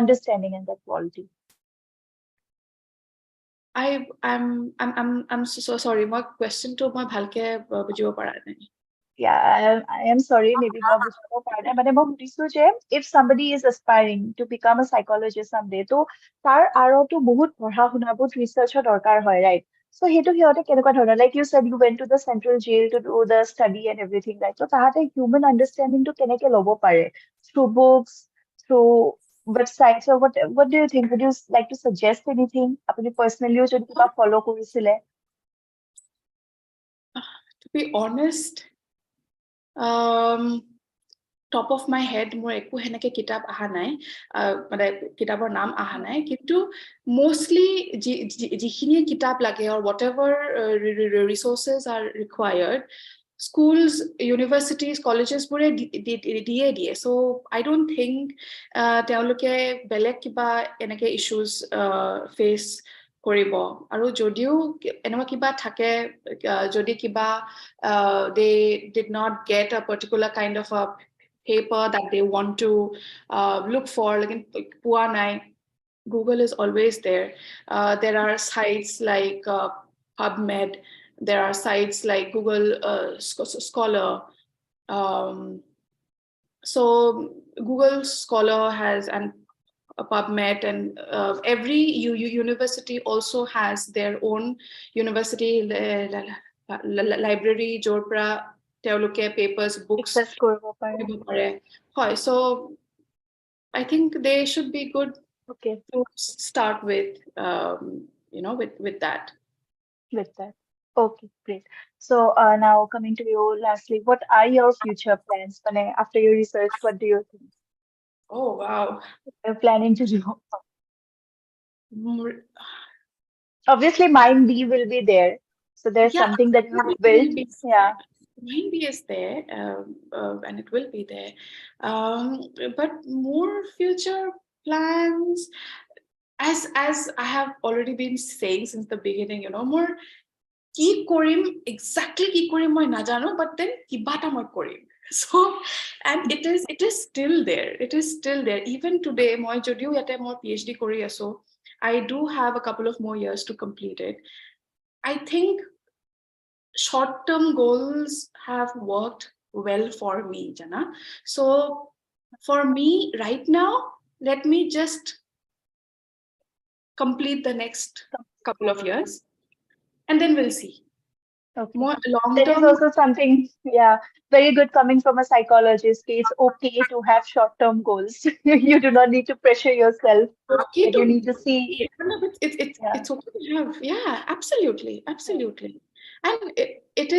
understanding and that quality? I'm so sorry. My question to মই ভালকে বুজিব পৰা নাই। Yeah, I am sorry, maybe মই বুজাব পৰা নাই। মানে মই সুধিছো যে if somebody is aspiring to become a psychologist someday, তো তাৰ আৰতো বহুত পঢ়া শুনা, বহুত ৰিচাৰ্চৰ দৰকাৰ হয়, right? So সেইটো সিহঁতে কেনেকুৱা ধৰণৰ, like you said, you went to the central jail to do the study and everything, right? So তাহাঁতে human understanding টো কেনেকে ল'ব পাৰে? Through books, through websites, or what do you think? Would you like to suggest anything? আপুনি personally যদি কিবা follow কৰিছিলে? To be honest, um, top of my head মোৰ একো সেনেকে কিতাপ অহা নাই, মানে কিতাপৰ নাম অহা নাই, কিন্তু মষ্টলি যিখিনি কিতাপ লাগে or whatever resources are required, schools, universities, colleges বোৰে দিয়ে। So I don't think তেওঁলোকে বেলেগ কিবা এনেকে issues face কৰিব। আৰু যদিও এনেকুৱা কিবা থাকে, যদি কিবা they did not get a particular kind of a paper that they want to look for, like পোৱা নাই, Google is always there. There are sites like PubMed. There are sites like Google Scholar. Um, so Google Scholar has and PubMed, and every university also has their own university library, য'ৰ পৰা তেওঁলোকে papers, books Access কৰিব পাৰে? দিব পাৰে। হয়, so I think they should be good Okay. to start with, with that. With that. Okay, great. So now coming to you lastly, what are your future plans? Mane, after your research, what do you think Oh, wow. you're planning to do? More- Obviously, Mind B will be there. So there's Yeah, something that you have it built. will be. Yeah, Mind be is there, and it will be there. But more future plans, as I have already been saying since the beginning, more কি কৰিম, exactly কি কৰিম মই নাজানো, but then কিবা এটা মই কৰিম। So, and it is still there. It is still there. Even today, মই যদিও ইয়াতে মোৰ PhD কৰি আছো, I do have a couple of more years to complete it. I think short-term goals have worked well for me, Jana. So for me right now, let me just complete the next couple of years, and then we'll see. Okay. More long That is term. also something, yeah, very good coming from a psychologist. It's okay to have short-term goals. You do not need to pressure yourself Okay that you to need to see. it's Yeah, okay to have, yeah, absolutely, right. absolutely. And it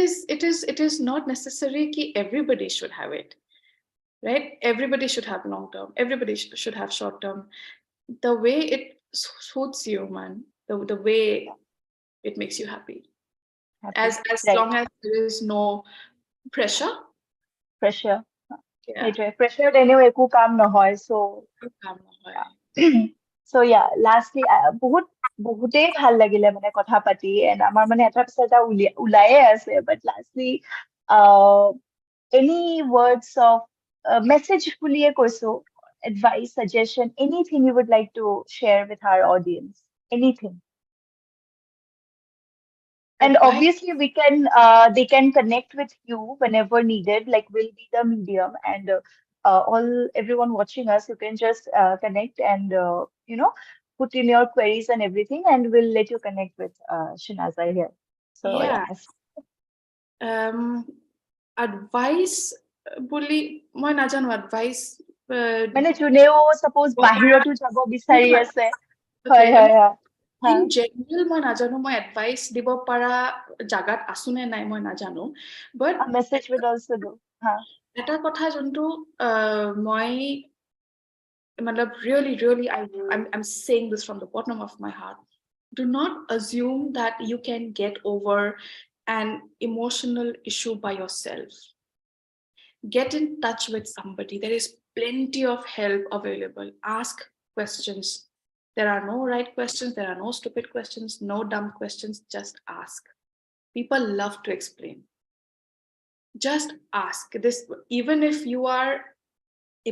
is not necessary ki everybody should have it, right? Everybody should have long term, everybody should have short term, the way it suits you, man, the way it makes you happy, Happy. as Right. long as there is no pressure. Pressure. Yeah, সেইটোৱে প্ৰেছাৰত এনেও একো কাম নহয় so কাম নহয়। so yeah lastly বহুতেই ভাল লাগিলে মানে কথা পাতি and আমাৰ মানে এটা পিছত এটা ওলায়ে আছে but lastly uh, any words of message বুলিয়ে কৈছো advice suggestion anything you would like to share with our audience anything. And Advice. obviously, they can connect with you whenever needed. Like we'll be the medium, and all everyone watching us, you can just connect and put in your queries and everything, and we'll let you connect with Shinaza here. So Yeah. yes, um advice বুলি মই নাজানো advice মানে যোনেও suppose দিব পাৰা বাহিৰতো যাব শুনিব বিচাৰি পাৰা। আছে, Okay, হয় হয় হয়, হা, in general মই নাজানো, মই advice দিব পাৰা জাগাত আছো নে নাই মই নাজানো, but a message would also do, হা, এটা কথা যোনটো মই matlab really I'm saying this from the bottom of my heart. Do not assume that you can get over an emotional issue by yourself. Get in touch with somebody. There is plenty of help available. Ask questions. There are no right questions, there are no stupid questions, no dumb questions. Just ask. People love to explain. Just ask. This, even if you are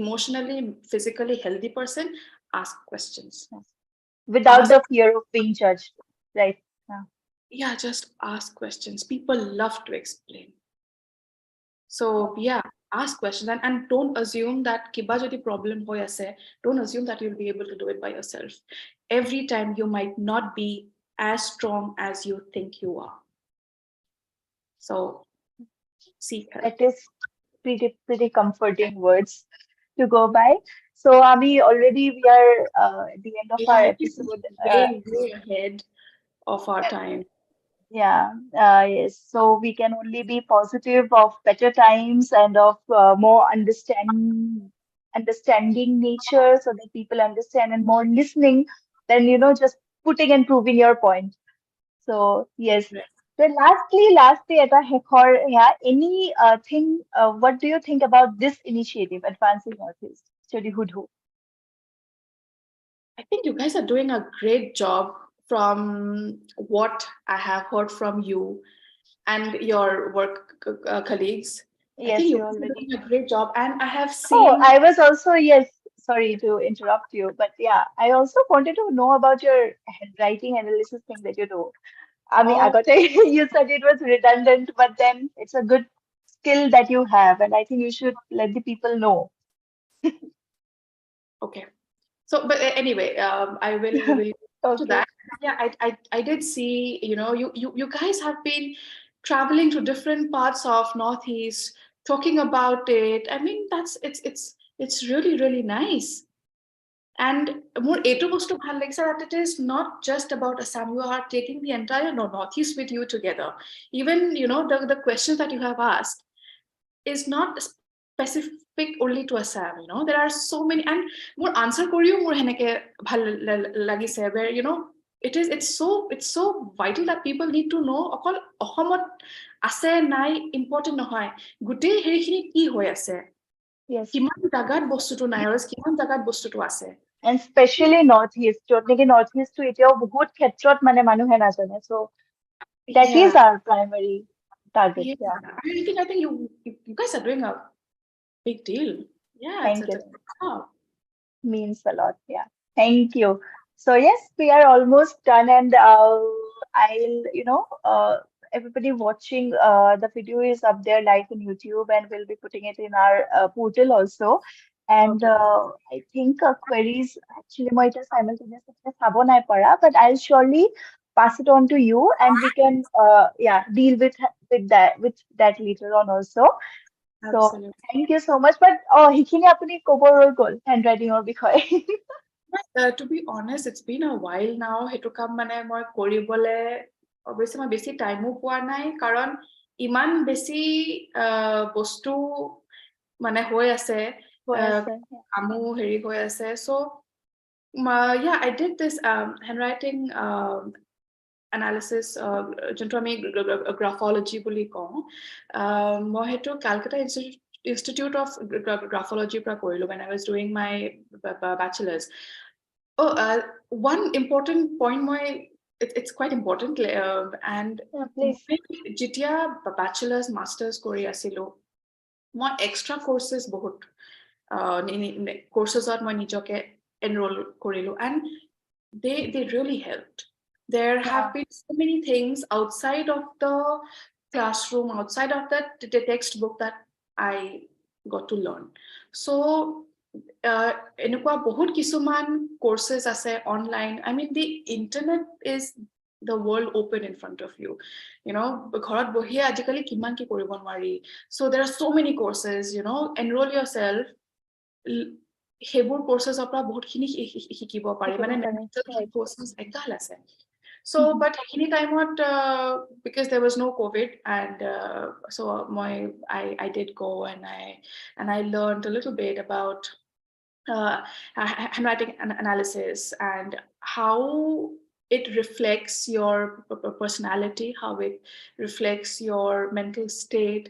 emotionally, physically healthy person, ask questions. yes. Without Ask, the fear of being judged, right? Yeah. yeah, just ask questions. People love to explain. So Okay. yeah, ask questions, and don't assume that kiba jodi problem hoy ase, don't assume that you'll be able to do it by yourself. Every time you might not be as strong as you think you are. So seek help. That is pretty comforting words to go by. So, Ami, already we are at the end of Yeah, our I think episode. way ahead of our time. Yeah, yes. So we can only be positive of better times and of more understanding nature, so that people understand, and more listening than just putting and proving your point. So yes. So lastly, at a Hekor, yeah, any thing, what do you think about this initiative, Advancing Northeast Study Hood? I think you guys are doing a great job from what I have heard from you and your work colleagues. I think Yes, you you guys are already. doing a great job, and I have Oh, seen. I was also, yes, sorry to interrupt you, but yeah, I also wanted to know about your handwriting analysis thing that you do. I mean, I Oh, got you said it was redundant, but then it's a good skill that you have, and I think you should let the people know. okay. So, but anyway, I will to Okay. that. Yeah, I did see. You know, you guys have been traveling to different parts of Northeast, talking about it. I mean, it's really nice. And more এইটো বস্তু ভাল লাগিছে that it is not just about Assam. You are taking the entire Northeast with you together. Even the questions that you have asked is not specific only to Assam. There are so many, and more answer কৰিও মোৰ হেনেকে ভাল লাগিছে, where it's so vital that people need to know অকল অসমত আছে নাই important নহয়, গোটেই হেৰিখিনি কি হৈ আছে, Yes. কিমান জাগাত বস্তুটো নাই আৰু কিমান জাগাত বস্তুটো আছে। And especially Northeast, য'ত নেকি Northeast টো এতিয়াও বহুত ক্ষেত্ৰত মানে মানুহে নাজানে. So that is Yeah, our primary target. yeah. Yeah. I think you guys are doing a big deal. Yeah, Thank it's you. a good job. Means a lot. Yeah. Thank you. So yes, we are almost done, and I'll, everybody watching, the video is up there live in YouTube, and we'll be putting it in our portal also. And Okay. I think queries actually মই এটা simultaneously চাব নাই পৰা, but I'll surely pass it on to you, and we can yeah, deal with that later on also. So Absolutely. thank you so much. But সেইখিনি আপুনি ক'ব ৰৈ গ'ল handwriting-ৰ বিষয়ে। To be honest, it's been a while now. সেইটো কাম মানে মই কৰিবলে অৱশ্যে মই বেছি টাইমো পোৱা নাই কাৰণ ইমান বেছি বস্তু মানে হৈ আছে হৈ আহ, আছে। কামো হেৰি হৈ আছে so yeah, I did this handwriting analysis যোনটো আমি গ্ৰাফলজি বুলি কওঁ মই সেইটো কালকাটা ইনষ্টিটিউট অফ গ্ৰাফলজিৰ পৰা কৰিলো when I was doing my bachelor's. Oh, one important point it's quite important and Yeah, please. যেতিয়া bachelor's masters কৰি আছিলো মই extra courses বহুত courses মই নিজকে enroll কৰিলো and they really helped. There have Yeah. been so many things outside of the classroom, outside of the textbook that I got to learn. So এনেকুৱা বহুত কিছুমান courses আছে online. I mean, the internet is the world open in front of you. You know, ঘৰত বহিয়ে আজিকালি কিমান কি কৰিব নোৱাৰি. So there are so many courses, you know, enroll yourself. সেইবোৰ courses পৰা বহুতখিনি শিকিব পাৰি শিকিব মানে পাৰি। Right. courses এগাল আছে so but সেইখিনি টাইমত because there was no covid and so I did go and I learned a little bit about handwriting analysis and how it reflects your personality, how it reflects your mental state.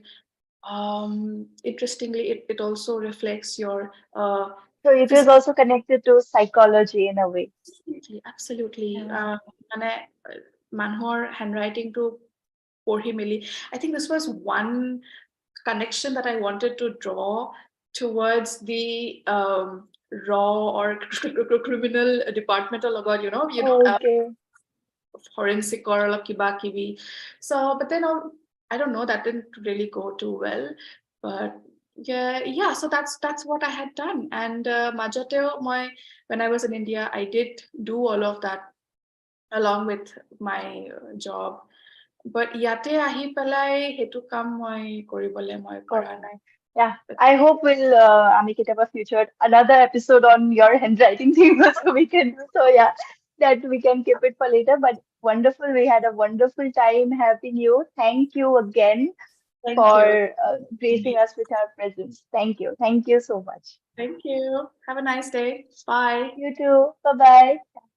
Interestingly, it also reflects your So it is physical. also connected to psychology in a way. Absolutely. Yeah. মানে মানুহৰ handwriting to পঢ়ি মেলি I think this was one connection that I wanted to draw towards the raw or criminal department লগত, Okay. forensic or অলপ কিবা কিবি. So, but then I don't know, that didn't really go too well. But yeah, so that's what I had done. And মাজতেও when I was in India, I did do all of that along with my job. But ইয়াতে আহি পেলাই সেইটো কাম মই কৰিবলে মই পাৰা Got নাই. it. Yeah. I hope we'll আমি কেতিয়াবা future another episode on your handwriting thing also we can do. So yeah, that we can keep it for later. But wonderful. We had a wonderful time having you. Thank you again Thank for you. gracing us with our presence. Thank you. Thank you so much. Thank you. Have a nice day. Bye. You too. Bye bye.